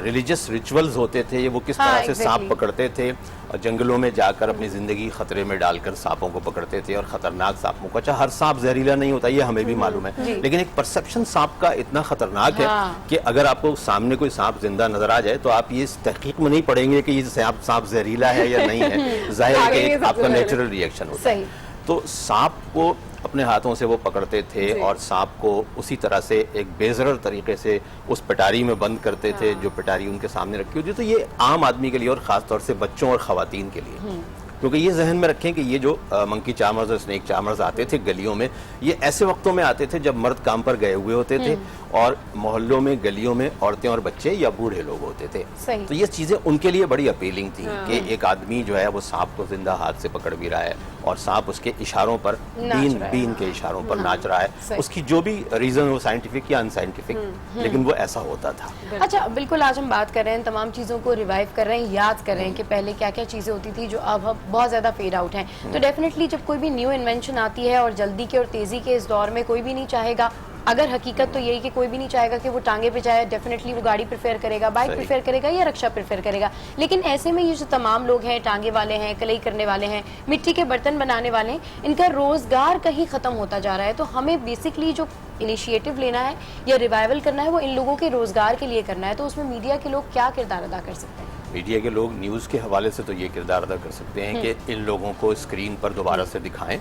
रिलीजियस रिचुअल्स होते थे। वो किस तरह से सांप पकड़ते थे और जंगलों में जाकर अपनी जिंदगी खतरे में डालकर सांपों को पकड़ते थे, और खतरनाक सांपों को। अच्छा, हर सांप जहरीला नहीं होता, ये हमें भी मालूम है, लेकिन एक परसेप्शन सांप का इतना खतरनाक है कि अगर आपको सामने कोई सांप जिंदा नजर आ जाए तो आप ये तहकीक में नहीं पड़ेंगे कि ये सांप जहरीला है या नहीं है, जाहिर है कि आपका नेचुरल रिएक्शन होता है। तो सांप को अपने हाथों से वो पकड़ते थे और सांप को उसी तरह से एक बेजरर तरीके से उस पिटारी में बंद करते थे, जो पिटारी उनके सामने रखी होती। तो ये आम आदमी के लिए और ख़ास तौर से बच्चों और ख़वातीन के लिए, क्योंकि ये जहन में रखें कि ये जो मंकी चार्मर्स और स्नेक चार्मर्स आते थे गलियों में, ये ऐसे वक्तों में आते थे जब मर्द काम पर गए हुए होते थे और मोहल्लों में गलियों में औरतें और बच्चे या बूढ़े लोग होते थे। तो ये चीज़ें उनके लिए बड़ी अपीलिंग थी कि एक आदमी जो है वो सांप को जिंदा हाथ से पकड़ भी रहा है और सांप उसके इशारों पर, बीन के इशारों पर नाच रहा है। उसकी जो भी रीजन हो, साइंटिफिक या अनसाइंटिफिक, लेकिन वो ऐसा होता था। अच्छा, बिल्कुल, आज हम बात कर रहे हैं, तमाम चीज़ों को रिवाइव कर रहे हैं, याद कर रहे हैं कि पहले क्या क्या चीज़ें होती थी जो अब बहुत ज़्यादा फेड आउट हैं। तो डेफिनेटली जब कोई भी न्यू इन्वेंशन आती है, और जल्दी के और तेज़ी के इस दौर में कोई भी नहीं चाहेगा, अगर हकीकत तो यही कि कोई भी नहीं चाहेगा कि वो टांगे पे जाए, डेफिनेटली वो गाड़ी प्रेफर करेगा, बाइक प्रेफर करेगा या रिक्शा प्रेफर करेगा। लेकिन ऐसे में ये जो तमाम लोग हैं, टांगे वाले हैं, कलई करने वाले हैं, मिट्टी के बर्तन बनाने वाले हैं, इनका रोजगार कहीं खत्म होता जा रहा है। तो हमें बेसिकली जो इनिशिएटिव लेना है या रिवाइवल करना है वो इन लोगों के रोजगार के लिए करना है। तो उसमें मीडिया के लोग क्या किरदार अदा कर सकते हैं? मीडिया के लोग न्यूज़ के हवाले से तो ये किरदार अदा कर सकते हैं कि इन लोगों को स्क्रीन पर दोबारा से दिखाएं,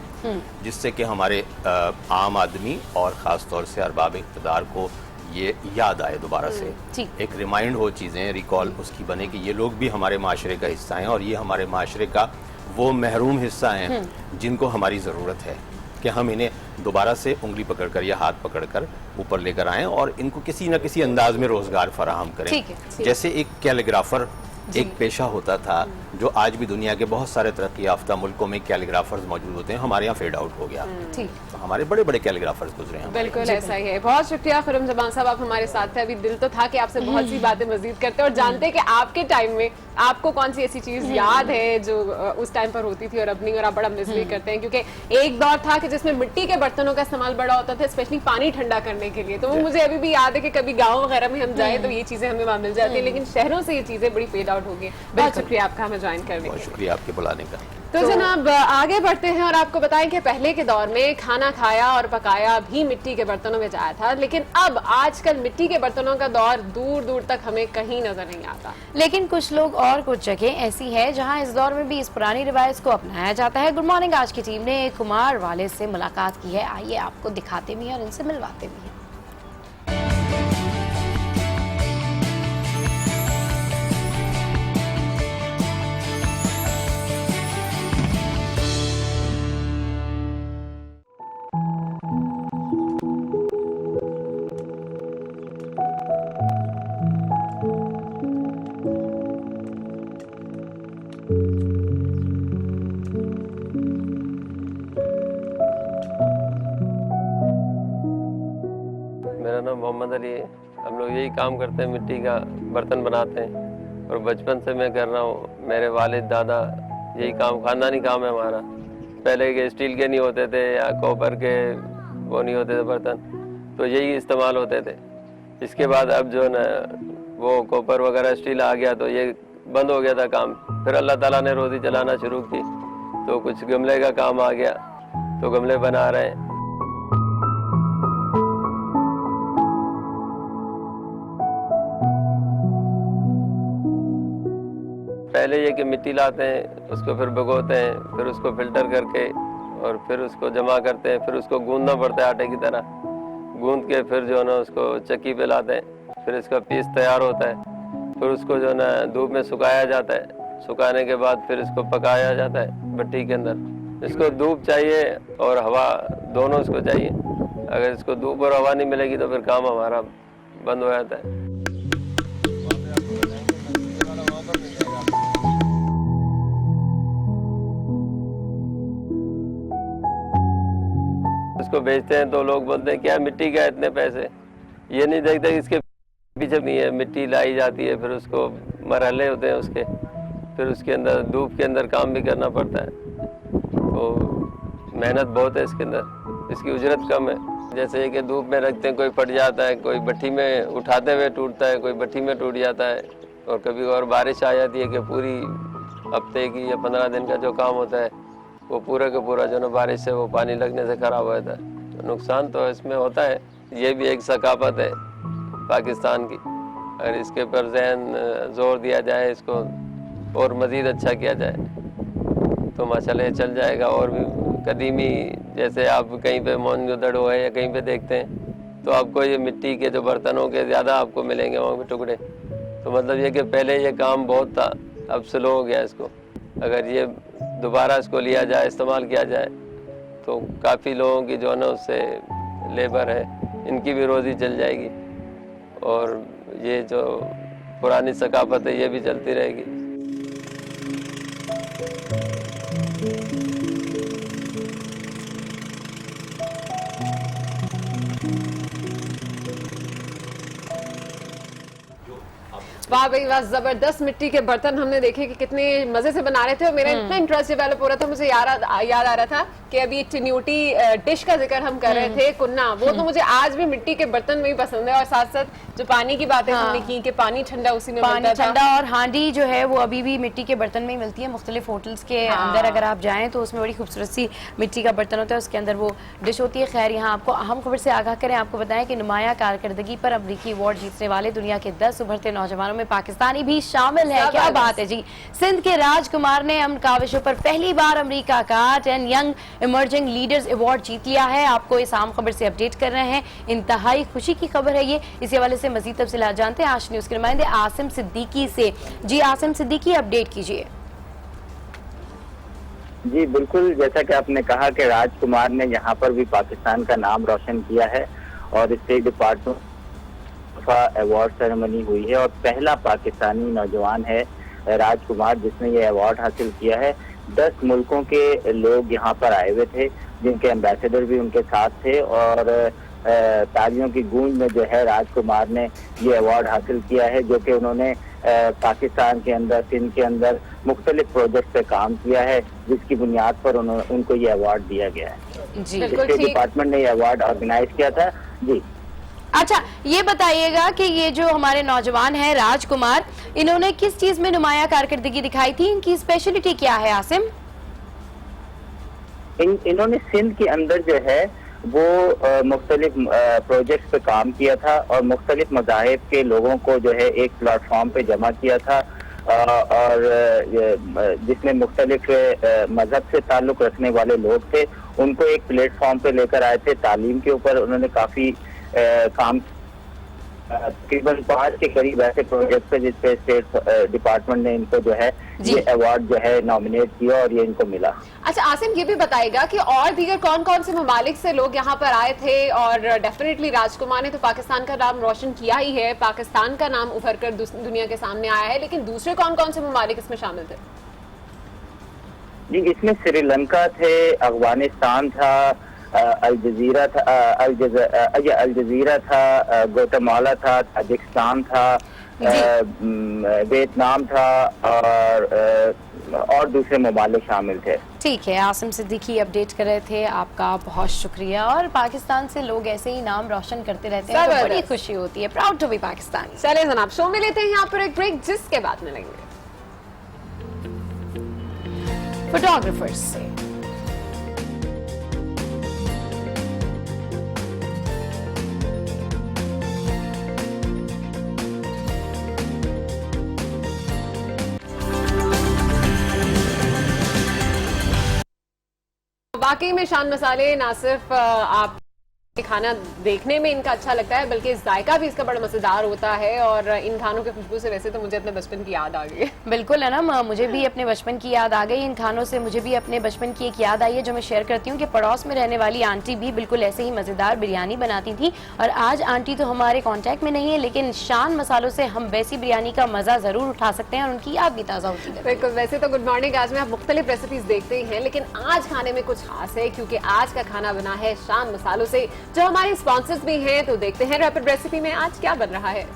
जिससे कि हमारे आम आदमी और ख़ास तौर से अरबाब इक़्तिदार को ये याद आए दोबारा से, एक रिमाइंड हो, चीज़ें रिकॉल उसकी बने कि ये लोग भी हमारे माशरे का हिस्सा हैं और ये हमारे माशरे का वो महरूम हिस्सा हैं जिनको हमारी ज़रूरत है कि हम इन्हें दोबारा से उंगली पकड़कर या हाथ पकड़कर ऊपर लेकर आएँ और इनको किसी न किसी अंदाज में रोज़गार फराहम करें। जैसे एक कैलीग्राफर एक पेशा होता था जो आज भी दुनिया के बहुत सारे तरक्की याफ्ता मुल्कों में कैलीग्राफर्स मौजूद होते हैं, हमारे यहाँ फेड आउट हो गया। तो हमारे बड़े बड़े कैलीग्राफर्स गुजरे हैं। बिल्कुल ऐसा ही है। बहुत शुक्रिया खुर्रम जबान साहब, आप हमारे साथ थे। अभी दिल तो था कि आपसे बहुत सी बातें मजीद करते और जानते कि आपके टाइम में आपको कौन सी ऐसी चीज याद है जो उस टाइम पर होती थी और अब नहीं, और आप बड़ा मिस भी करते हैं, क्योंकि एक दौर था कि जिसमें मिट्टी के बर्तनों का इस्तेमाल बड़ा होता था, स्पेशली पानी ठंडा करने के लिए। तो वो मुझे अभी भी याद है कि कभी गाँव वगैरह में हम जाए तो ये चीजें हमें वहाँ मिल जाती है, लेकिन शहरों से ये चीजें बड़ी फेड आउट हो गई। बहुत शुक्रिया आपका हमें ज्वाइन करने का। शुक्रिया आपके बुलाने का। तो जनाब आगे बढ़ते हैं और आपको बताएं कि पहले के दौर में खाना खाया और पकाया भी मिट्टी के बर्तनों में जाया था, लेकिन अब आजकल मिट्टी के बर्तनों का दौर दूर दूर तक हमें कहीं नजर नहीं आता। लेकिन कुछ लोग और कुछ जगह ऐसी है जहां इस दौर में भी इस पुरानी रिवायत को अपनाया जाता है। गुड मॉर्निंग, आज की टीम ने एक कुमार वाले से मुलाकात की है, आइए आपको दिखाते भी हैं और इनसे मिलवाते भी हैं। मेरा नाम मोहम्मद अली है। हम लोग यही काम करते हैं, मिट्टी का बर्तन बनाते हैं और बचपन से मैं कर रहा हूँ। मेरे वालिद दादा यही काम, खानदानी काम है हमारा। पहले के स्टील के नहीं होते थे या कॉपर के वो नहीं होते थे बर्तन, तो यही इस्तेमाल होते थे। इसके बाद अब जो ना वो कॉपर वगैरह स्टील आ गया तो ये बंद हो गया था काम। फिर अल्लाह ताला ने रोज़ी चलाना शुरू की तो कुछ गमले का काम आ गया, तो गमले बना रहे हैं। पहले ये कि मिट्टी लाते हैं, उसको फिर भिगोते हैं, फिर उसको फिल्टर करके और फिर उसको जमा करते हैं, फिर उसको गूंदना पड़ता है आटे की तरह। गूंद के फिर जो है ना उसको चक्की पे लाते हैं, फिर इसका पीस तैयार होता है। फिर उसको जो है ना धूप में सुखाया जाता है। सुखाने के बाद फिर इसको पकाया जाता है भट्टी के अंदर। इसको धूप चाहिए और हवा, दोनों इसको चाहिए। अगर इसको धूप और हवा नहीं मिलेगी तो फिर काम हमारा बंद हो जाता है। इसको बेचते हैं तो लोग बोलते हैं क्या मिट्टी का इतने पैसे, ये नहीं देखते कि इसके पीछे नहीं है। मिट्टी लाई जाती है, फिर उसको मरहले होते हैं उसके, फिर उसके अंदर धूप के अंदर काम भी करना पड़ता है, तो मेहनत बहुत है इसके अंदर। इसकी उजरत कम है। जैसे कि धूप में रखते हैं, कोई फट जाता है, कोई भट्टी में उठाते हुए टूटता है, कोई भट्टी में टूट जाता है, और कभी और बारिश आ जाती है कि पूरी हफ्ते की या 15 दिन का जो काम होता है वो पूरा का पूरा जो ना बारिश से वो पानी लगने से ख़राब हो जाता है। तो नुकसान तो इसमें होता है। ये भी एक सकाफत है पाकिस्तान की। अगर इसके पर ज़हन जोर दिया जाए, इसको और मज़ीद अच्छा किया जाए तो माशाल्लाह ये चल जाएगा। और भी कदीमी, जैसे आप कहीं पे मोहनजोदड़ो है या कहीं पे देखते हैं तो आपको ये मिट्टी के जो बर्तनों के ज़्यादा आपको मिलेंगे वहाँ पे टुकड़े। तो मतलब ये कि पहले ये काम बहुत था, अब स्लो हो गया इसको। अगर ये दोबारा इसको लिया जाए, इस्तेमाल किया जाए तो काफ़ी लोगों की जो है ना उससे लेबर है, इनकी भी रोज़ी चल जाएगी और ये जो पुरानी सकाफत है ये भी चलती रहेगी। वाह भाई वाह, जबरदस्त मिट्टी के बर्तन हमने देखे कि कितने मजे से बना रहे थे। और मेरा इतना इंटरेस्ट डेवलप हो रहा था, मुझे याद आ रहा था कि अभी टिन्यूटी डिश का जिक्र हम कर रहे थे, कुन्ना, वो तो मुझे आज भी मिट्टी के बर्तन में ही पसंद है। और साथ साथ जो पानी की बातें हमने की कि पानी ठंडा उसी में मिलता था। ठंडा और हांडी जो है वो अभी भी मिट्टी के बर्तन में ही मिलती है। मुख्तलिफ होटल्स के अंदर अगर आप जाएं तो उसमें बड़ी खूबसूरत सी मिट्टी का बर्तन होता है, उसके अंदर वो डिश होती है। खैर, यहाँ आपको अहम खबर से आगाह करें, आपको बताएं कि नुमाया कारकर्दगी पर अमरीकी अवार्ड जीतने वाले दुनिया के 10 उभरते नौजवानों में पाकिस्तानी भी शामिल है। क्या बात है जी। सिंध के राजकुमार ने अमन काविशों पर पहली बार अमेरिका का 10 यंग इमर्जिंग लीडर्स अवार्ड जीत लिया है। आपको इस आम खबर से अपडेट कर रहे हैं, इंतहाई खुशी की खबर है ये। इसी हवाले से मजीद तफसीलात जानते हैं आज न्यूज के नुमाइंदे आसिम सिद्दीकी से। जी आसिम सिद्दीकी, अपडेट कीजिए। जी बिल्कुल, जैसा कि आपने कहा कि राजकुमार ने यहाँ पर भी पाकिस्तान का नाम रोशन किया है और स्टेट डिपार्टमेंट अवार्ड सेरेमनी हुई है और पहला पाकिस्तानी नौजवान है राजकुमार जिसने ये अवार्ड हासिल किया है। 10 मुल्कों के लोग यहाँ पर आए हुए थे, जिनके एम्बेसडर भी उनके साथ थे और तालियों की गूंज में जो है राजकुमार ने ये अवार्ड हासिल किया है, जो कि उन्होंने पाकिस्तान के अंदर, सिंध के अंदर मुख्तलिफ प्रोजेक्ट पे काम किया है, जिसकी बुनियाद पर उनको ये अवार्ड दिया गया है। जी, डिपार्टमेंट ने ये अवार्ड ऑर्गेनाइज किया था। जी अच्छा, ये बताइएगा कि ये जो हमारे नौजवान हैं राजकुमार, इन्होंने किस चीज में नुमाया कारकर्दगी दिखाई थी, इनकी स्पेशलिटी क्या है आसिम? इन्होंने सिंध के अंदर जो है वो मुख्तलिफ प्रोजेक्ट्स पे काम किया था और मुख्तलिफ मज़ाहिब के लोगों को जो है एक प्लेटफॉर्म पे जमा किया था और जिसमें मुख्तलिफ मजहब से ताल्लुक़ रखने वाले लोग थे, उनको एक प्लेटफॉर्म पे लेकर आए थे। तालीम के ऊपर उन्होंने काफ़ी काम, तकरीबन 5 के करीब ऐसे प्रोजेक्ट है जिसपे स्टेट डिपार्टमेंट ने इनको जो है ये अवार्ड जो है नॉमिनेट किया और ये इनको मिला। अच्छा आसिम, ये भी बताएगा कि और दीगर कौन कौन से ममालिक से लोग यहाँ पर आए थे? और डेफिनेटली राजकुमार ने तो पाकिस्तान का नाम रोशन किया ही है, पाकिस्तान का नाम उभर कर दुनिया के सामने आया है, लेकिन दूसरे कौन कौन से ममालिक इसमें शामिल थे? जी, इसमें श्रीलंका थे, अफगानिस्तान था, अल जजीरा था, गुआटेमाला था, ताजिकिस्तान था, वियतनाम था और दूसरे ममालिक शामिल थे। ठीक है, आसिम सिद्दीकी अपडेट कर रहे थे, आपका बहुत शुक्रिया। और पाकिस्तान से लोग ऐसे ही नाम रोशन करते रहते हैं तो बड़ी खुशी होती है। Proud to be Pakistani. चले जनाब, शो में लेते हैं यहाँ पर एक ब्रेक, जिसके बाद मिलेंगे फोटोग्राफर्स से। वाकई में शान मसाले ना सिर्फ आप खाना देखने में इनका अच्छा लगता है, बल्कि जायका भी इसका बड़ा मजेदार होता है। और इन खानों की खुशबू से वैसे तो मुझे अपने बचपन की याद आ गई है। बिल्कुल है ना, मुझे भी अपने बचपन की याद आ गई। इन खानों से मुझे भी अपने बचपन की एक याद आई है जो मैं शेयर करती हूँ कि पड़ोस में रहने वाली आंटी भी बिल्कुल ऐसे ही मजेदार बिरयानी बनाती थी। और आज आंटी तो हमारे कॉन्टेक्ट में नहीं है, लेकिन शान मसालों से हम वैसी बिरयानी का मजा जरूर उठा सकते हैं और उनकी याद भी ताज़ा होती है। बिल्कुल, वैसे तो गुड मॉर्निंग आज में आप मुख्तलिफ रेसिपीज देखते ही हैं, लेकिन आज खाने में कुछ खास है क्योंकि आज का खाना बना है शान मसालों से, जो हमारे स्पॉन्सर्स भी हैं। तो देखते हैं रैपिड रेसिपी में आज क्या बन रहा है।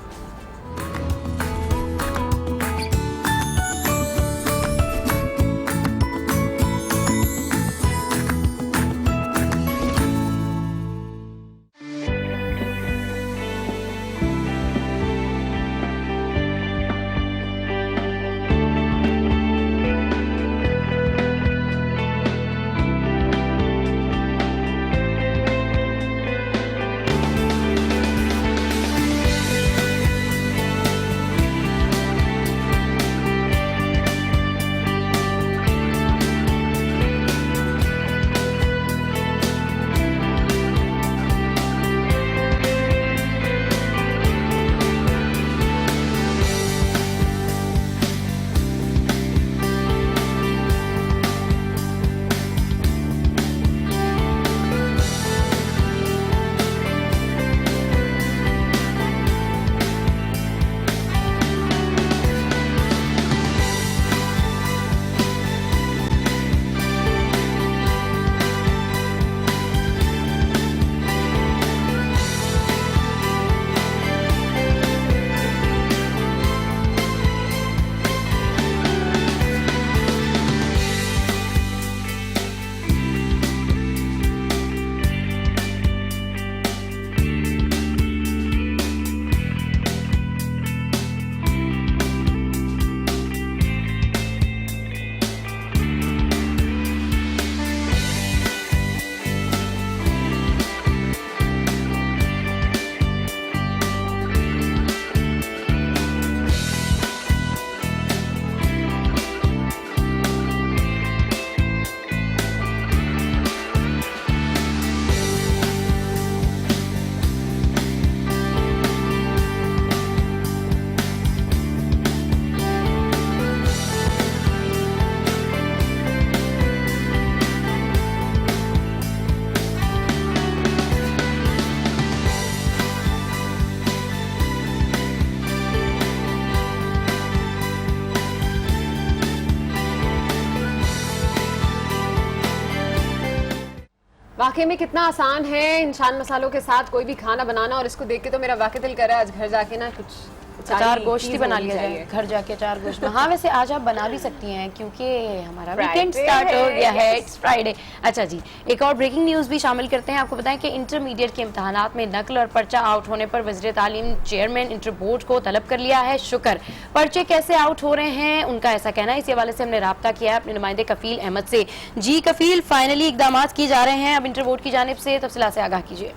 वाकई में कितना आसान है इन शान मसालों के साथ कोई भी खाना बनाना। और इसको देख के तो मेरा वाकई दिल कर रहा है आज घर जाके ना कुछ अचार गोश्त ही बना लिया जाए, घर जाके अचार गोश्त। हाँ वैसे आज आप बना भी सकती हैं क्योंकि हमारा वीकेंड स्टार्ट हो गया है, इट्स फ्राइडे। अच्छा जी, एक और ब्रेकिंग न्यूज़ भी शामिल करते हैं। आपको बताएं कि इंटरमीडिएट के इम्तहानात में नकल और पर्चा आउट होने पर वज़ीर तालीम चेयरमैन इंटर बोर्ड को तलब कर लिया है शुक्र। पर्चे कैसे आउट हो रहे हैं उनका ऐसा कहना है। इसी हवाले से हमने रब्ता किया है अपने नुमाइंदे कफील अहमद से। जी कफील, फाइनली इकदाम किए जा रहे हैं अब इंटर बोर्ड की जानिब से, तफसीलात से आगाह कीजिए।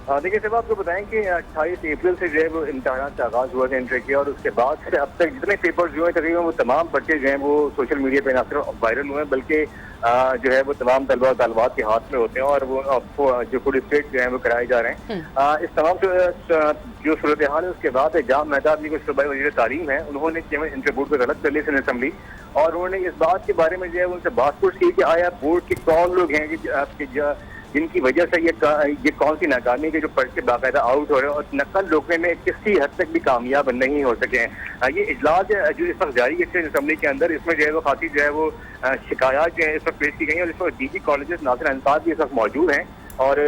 देखिए सिर्फ आपको बताएं कि 28 अप्रैल से जो है वो इम्तहान का आगाज हुआ था इंटर किया, और उसके बाद से अब तक जितने पेपर्स जो हैं तकरीबन वो तमाम पर्चे जो हैं वो सोशल मीडिया पे न सिर्फ वायरल हुए हैं बल्कि जो है वो तमाम तलबा तलबात के हाथ में होते हैं और वो जो फुल स्टेट जो है वो कराए जा रहे हैं। इस तमाम जो सूरत हाल है उसके बाद जाम मेहताब जी को सूबाई वज़ीर तालीम है, उन्होंने इंटर बोर्ड पर गलत कर ली सन असम्बली, और उन्होंने इस बात के बारे में जो है उनसे बात पूछ की कि आया बोर्ड के कौन लोग हैं कि आपके जिनकी वजह से ये कौन सी नाकामी के जो पर्चे बाकायदा आउट हो रहे हैं और नकल रोकने में किसी हद तक भी कामयाब नहीं हो सके हैं। ये इजलास जो इस वक्त जारी है असम्बली के अंदर, इसमें जो है वो खासी जो है वो शिकायत जो है इस वक्त पेश की गई और इस वक्त डीजी कॉलेजेस नासिर अंसार भी इस वक्त मौजूद हैं और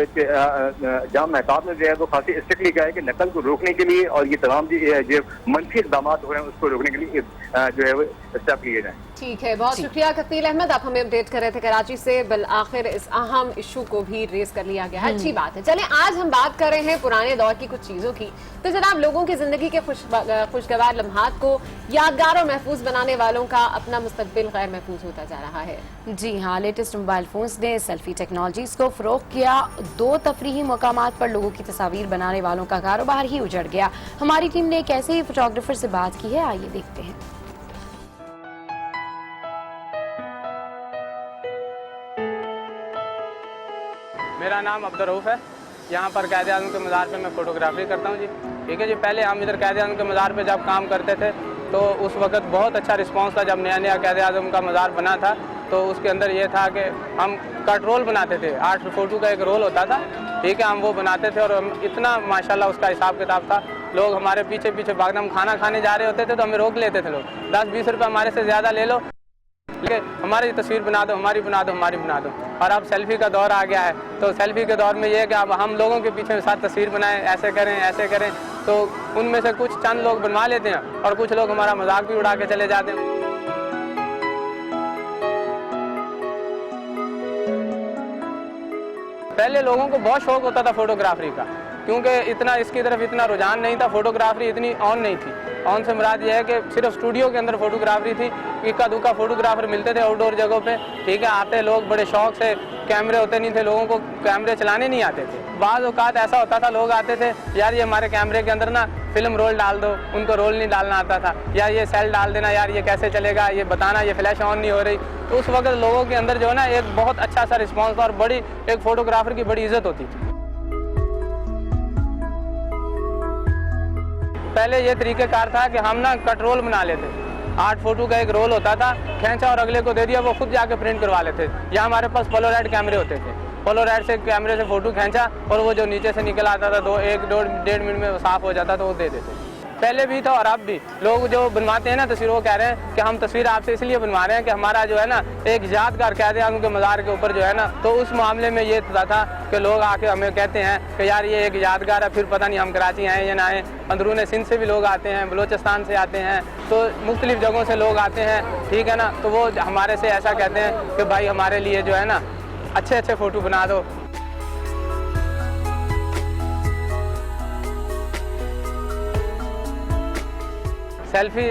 जाम मेहताब ने जो है वो खासी स्ट्रिक्टली कहा है कि नकल को रोकने के लिए और ये तमाम जो मनफी इक़दाम हो रहे हैं उसको रोकने के लिए जो है वो स्टेप लिए जाएं। ठीक है, बहुत शुक्रिया कफील अहमद, आप हमें अपडेट कर रहे थे कराची से। बिल आखिर इस अहम इशू को भी रेस कर लिया गया है, अच्छी बात है। चलें आज हम बात कर रहे हैं पुराने दौर की कुछ चीज़ों की। तो जनाब, लोगों की जिंदगी के खुशगवार लम्हात को यादगार और महफूज बनाने वालों का अपना मुस्तकबिल गैर महफूज होता जा रहा है। जी हाँ, लेटेस्ट मोबाइल फोन्स ने सेल्फी टेक्नोलॉजीज को फरोग किया। 2 तफरीही मकामात पर लोगों की तस्वीर बनाने वालों का कारोबार ही उजड़ गया। हमारी टीम ने एक ऐसे ही फोटोग्राफर से बात की है, आइए देखते हैं। मेरा नाम अब्दुर्रऊफ है, यहाँ पर कायदे आज़म के मज़ार पे मैं फ़ोटोग्राफी करता हूँ जी। ठीक है जी, पहले हम इधर कायदे आज़म के मज़ार पे जब काम करते थे तो उस वक्त बहुत अच्छा रिस्पांस था। जब नया कायदे आज़म का मज़ार बना था तो उसके अंदर ये था कि हम कट रोल बनाते थे, 8 फोटो का एक रोल होता था। ठीक है, हम वो बनाते थे और इतना माशाल्लाह उसका हिसाब किताब था। लोग हमारे पीछे पीछे भागना, हम खाना खाने जा रहे होते थे तो हमें रोक लेते थे लोग, 10-20 रुपये हमारे से ज़्यादा ले लो, हमारी तस्वीर बना दो, हमारी बना दो, हमारी बना दो। और अब सेल्फी का दौर आ गया है, तो सेल्फी के दौर में ये है कि अब हम लोगों के पीछे साथ तस्वीर बनाएं, ऐसे करें, तो उनमें से कुछ चंद लोग बनवा लेते हैं और कुछ लोग हमारा मजाक भी उड़ा के चले जाते हैं। पहले लोगों को बहुत शौक होता था फोटोग्राफी का, क्योंकि इतना इसकी तरफ इतना रुझान नहीं था, फोटोग्राफी इतनी ऑन नहीं थी। ऑन से मुराद ये है कि सिर्फ स्टूडियो के अंदर फोटोग्राफी थी, इक्का दुक्का फोटोग्राफर मिलते थे आउटडोर जगहों पे। ठीक है, आते लोग बड़े शौक से, कैमरे होते नहीं थे, लोगों को कैमरे चलाने नहीं आते थे। बाज़ औक़ात ऐसा होता था, लोग आते थे, यार ये हमारे कैमरे के अंदर ना फिल्म रोल डाल दो, उनको रोल नहीं डालना आता था, यार ये सेल डाल देना, यार ये कैसे चलेगा, ये बताना, ये फ्लैश ऑन नहीं हो रही। तो उस वक्त लोगों के अंदर जो है ना एक बहुत अच्छा सा रिस्पॉन्स था और बड़ी एक फोटोग्राफर की बड़ी इज्जत होती थी। पहले ये तरीक़ेकार था कि हम ना कट रोल बना लेते, 8 फोटो का एक रोल होता था, खींचा और अगले को दे दिया, वो खुद जाके प्रिंट करवा लेते। या हमारे पास पोलोराइड कैमरे होते थे, पोलोराइड से कैमरे से फोटो खींचा और वो जो नीचे से निकल आता था 1-1.5 मिनट में साफ हो जाता, तो वो दे देते। पहले भी था और अब भी लोग जो बनवाते हैं ना तस्वीर, वो कह रहे हैं कि हम तस्वीर आपसे इसलिए बनवा रहे हैं कि हमारा जो है ना एक यादगार कायदे आज़म के मज़ार के ऊपर जो है ना, तो उस मामले में ये था कि लोग आके हमें कहते हैं कि यार ये एक यादगार है, फिर पता नहीं हम कराची आए या ना आए। अंदरून सिंध से भी लोग आते हैं, बलोचिस्तान से आते हैं, तो मुख्तलिफ जगहों से लोग आते हैं। ठीक है ना, तो वो हमारे से ऐसा कहते हैं कि भाई हमारे लिए जो है ना अच्छे फ़ोटो बना दो। सेल्फी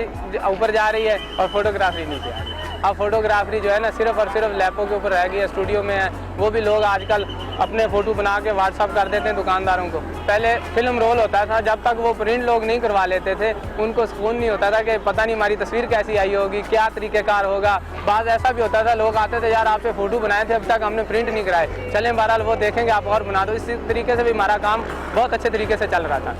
ऊपर जा रही है और फोटोग्राफी नीचे आ रही है। अब फोटोग्राफी जो है ना सिर्फ और सिर्फ लैपों के ऊपर रह गई है, स्टूडियो में है। वो भी लोग आजकल अपने फ़ोटो बना के व्हाट्सअप कर देते हैं दुकानदारों को। पहले फिल्म रोल होता था, जब तक वो प्रिंट लोग नहीं करवा लेते थे उनको सुकून नहीं होता था कि पता नहीं हमारी तस्वीर कैसी आई होगी, क्या तरीक़ेकार होगा। बाज़ ऐसा भी होता था, लोग आते थे, यार आपसे फ़ोटो बनाए थे, अब तक हमने प्रिंट नहीं कराए, चलें बहरहाल वो देखेंगे, आप और बना दो। इसी तरीके से भी हमारा काम बहुत अच्छे तरीके से चल रहा था।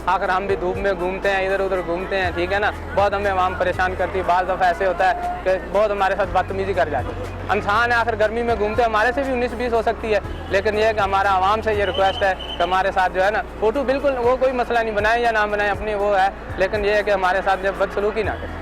आखिर हम भी धूप में घूमते हैं, इधर उधर घूमते हैं, ठीक है ना, बहुत हमें आवाम परेशान करती है। बाज़ दफ़ा ऐसे होता है कि बहुत हमारे साथ बदतमीज़ी कर जाती है। इंसान है, आखिर गर्मी में घूमते हैं, हमारे से भी 19-20 हो सकती है, लेकिन ये कि हमारा आवाम से ये रिक्वेस्ट है कि हमारे साथ जो है ना फ़ोटो बिल्कुल वो कोई मसला नहीं, बनाए या ना बनाए अपनी वो है, लेकिन ये है कि हमारे साथ जब बदसलूकी ना करें।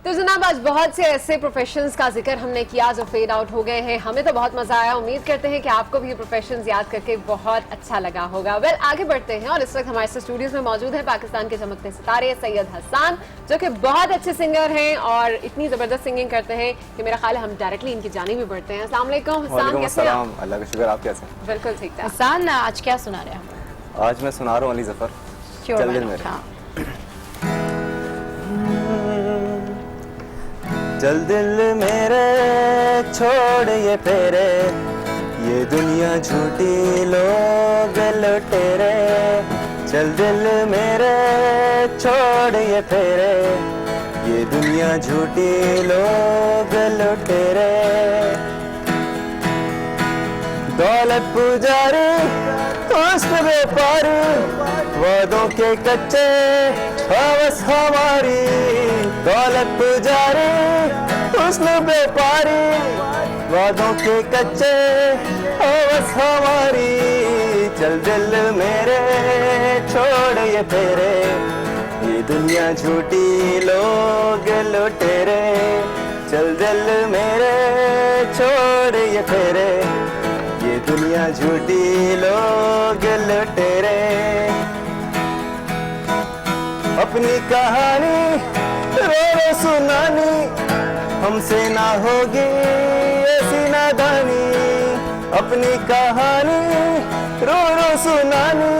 तो जनाब आज बहुत से ऐसे प्रोफेशंस का जिक्र हमने किया जो फेड आउट हो गए हैं। हमें तो बहुत मजा आया। उम्मीद करते हैं कि आपको भी ये प्रोफेशंस याद करके बहुत अच्छा लगा होगा। वेल आगे बढ़ते हैं और इस वक्त हमारे स्टूडियोज में मौजूद है पाकिस्तान के चमकते सितारे सैयद हसन, जो कि बहुत अच्छे सिंगर हैं और इतनी जबरदस्त सिंगिंग करते हैं कि मेरा ख्याल है हम डायरेक्टली इनकी जानी भी बढ़ते हैं। अस्सलाम वालेकुम हसन, कैसे हैं आप? अल्लाह का शुक्र, आप कैसे हैं? बिल्कुल ठीक ठाक। हसन आज क्या सुना रहे हैं? आज मैं सुना रहा हूँ अली जफर, चल दिल मेरे। चल दिल मेरे छोड़ ये फेरे, ये दुनिया झूठी लोग लुटेरे। चल दिल मेरे छोड़ ये फेरे, ये दुनिया झूठी लोग लुटेरे। दौलत पुजारी हुस्न व्यापारी, वादों के कच्चे हवस हमारी। दौलत पुजारी हुस्न व्यापारी, वादों के कच्चे हवस हमारी। चल दिल मेरे छोड़ ये फेरे, ये दुनिया झूठी लोग लुटेरे। चल दिल मेरे छोड़ ये फेरे, ये दुनिया झूठी लोग लुटेरे। अपनी कहानी रो रो सुनानी, हमसे ना होगी ऐसी नादानी। अपनी कहानी रो रो सुनानी,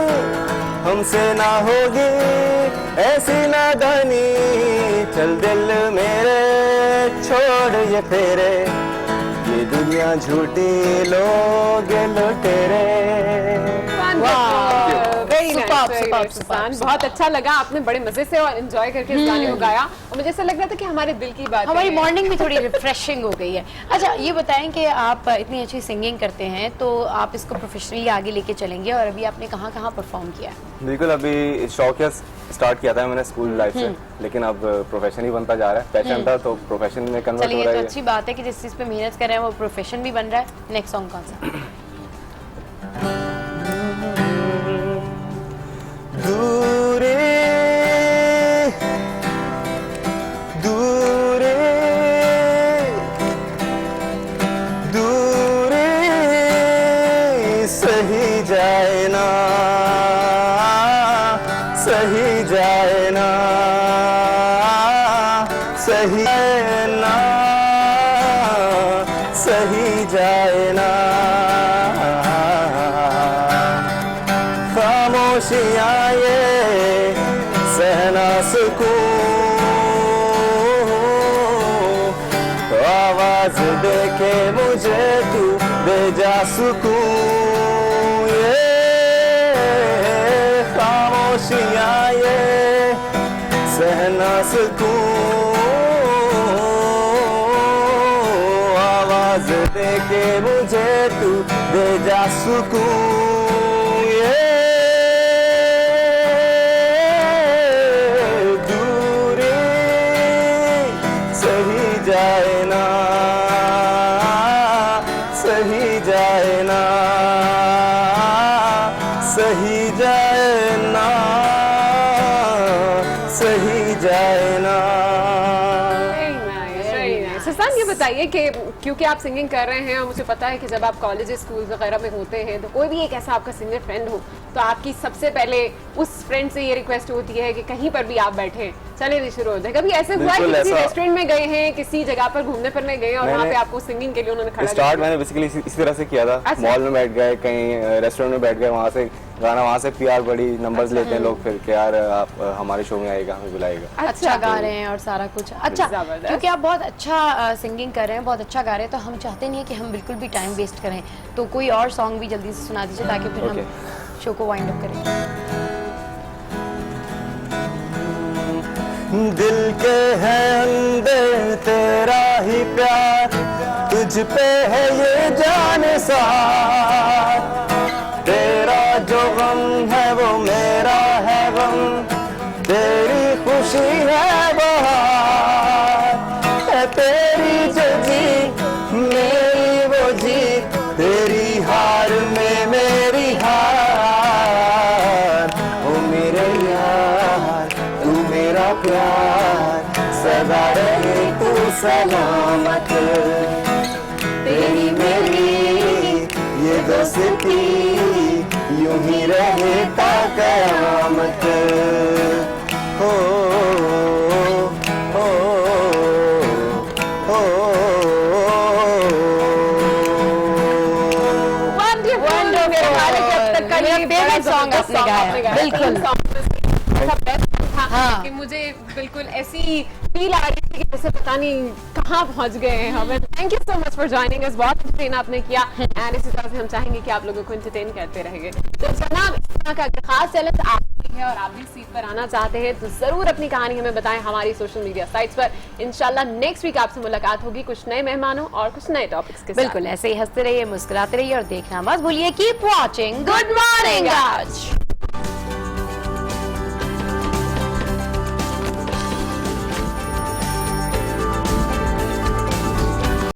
हमसे ना होगी ऐसी नादानी। चल दिल मेरे छोड़ ये फेरे, ये दुनिया झूठी लोग लुटेरे। बहुत अच्छा लगा, आपने बड़े मजे से और एंजॉय करके इस गाने को गाया और मुझे ऐसा लग रहा था कि हमारे दिल की बात, हमारी मॉर्निंग भी थोड़ी रिफ्रेशिंग हो गई है। अच्छा ये बताएं कि आप इतनी अच्छी सिंगिंग करते हैं तो आप इसको प्रोफेशनली आगे लेके चलेंगे और अभी आपने कहाँ कहाँ परफॉर्म किया है? बिल्कुल, अभी शौकिया स्टार्ट किया था मैंने स्कूल लाइफ से, लेकिन अब प्रोफेशन ही बनता जा रहा है। पैशन था तो प्रोफेशन में कन्वर्ट हो रहा है। तो अच्छी बात है कि जिस चीज पे मेहनत कर रहे हैं वो प्रोफेशन भी बन रहा है। नेक्स्ट सॉन्ग कौन सा? दूरे दूरे दूरे सही जाए ना, सही जाए ना, सही ना, सही जाए ना। खामोशियाँ ये सहना सकूं, आवाज दे के मुझे तू दे जा सुकूं। ये खामोशियाँ ये सहना सकूं, आवाज दे के मुझे तू दे जा सुकूं। ये बताइए कि क्योंकि आप सिंगिंग कर रहे हैं और मुझे पता है कि जब आप कॉलेजेस स्कूल वगैरह में होते हैं तो कोई भी एक ऐसा आपका सिंगर फ्रेंड हो तो आपकी सबसे पहले उस फ्रेंड से ये रिक्वेस्ट होती है कि कहीं पर भी आप बैठे चले भी शुरू हो जाए। कभी ऐसे हुआ है कि किसी रेस्टोरेंट में गए हैं, किसी जगह पर घूमने फिरने गए और वहाँ पे आपको सिंगिंग के लिए उन्होंने खड़ा स्टार्ट मैंने बेसिकली इसी तरह से किया था। मॉल में बैठ गए, कहीं रेस्टोरेंट में बैठ गए, वहाँ से गाना, वहाँ से पीआर बड़ी नंबर्स लेते हैं लोग फिर कि यार आप हमारे शो में आएगा, हमें बुलाएगा। अच्छा गा रहे हैं और सारा कुछ अच्छा, क्योंकि आप बहुत अच्छा सिंगिंग कर रहे हैं, बहुत अच्छा गा रहे हैं, तो हम चाहते नहीं है कि हम बिल्कुल भी टाइम वेस्ट करें। तो कोई और सॉन्ग भी जल्दी से सुना दीजिए ताकि फिर हम शो को वाइंड अप करें। दिल के है अंदर तेरा ही प्यार, तुझ पे है ये जान सहार। तेरा जो गम है वो मेरा है गम, तेरी खुशी है बहार। है तेरी जो जीत मेरी वो जीत, तेरी हार में मेरी हार। ओ मेरे यार तू मेरा प्यार सदा रहेगा। सलामत, तेरी मेरी ये दोस्ती यूं ही रहे ता कयामत। हो हो हो सॉन्ग आपने गाया, बिल्कुल हाँ। कि मुझे बिल्कुल ऐसी फील आ रही थी कि जैसे पता नहीं कहाँ पहुंच गए हैं हम। Thank you so much for joining us, बहुत एंटरटेन आपने किया एंड इसी तरह से हम चाहेंगे कि आप लोगों को एंटरटेन करते रहेंगे। तो जनाब इस तरह का खास चैलेंज आपकी है और आप भी सीट पर आना चाहते हैं तो जरूर अपनी कहानी हमें बताएं हमारी सोशल मीडिया साइट्स पर। इंशाल्लाह नेक्स्ट वीक आपसे मुलाकात होगी कुछ नए मेहमानों और कुछ नए टॉपिक्स के साथ। बिल्कुल ऐसे ही हंसते रहिए, मुस्कुराते रहिए और देखना मत भूलिए कीप वॉचिंग गुड मॉर्निंग आज।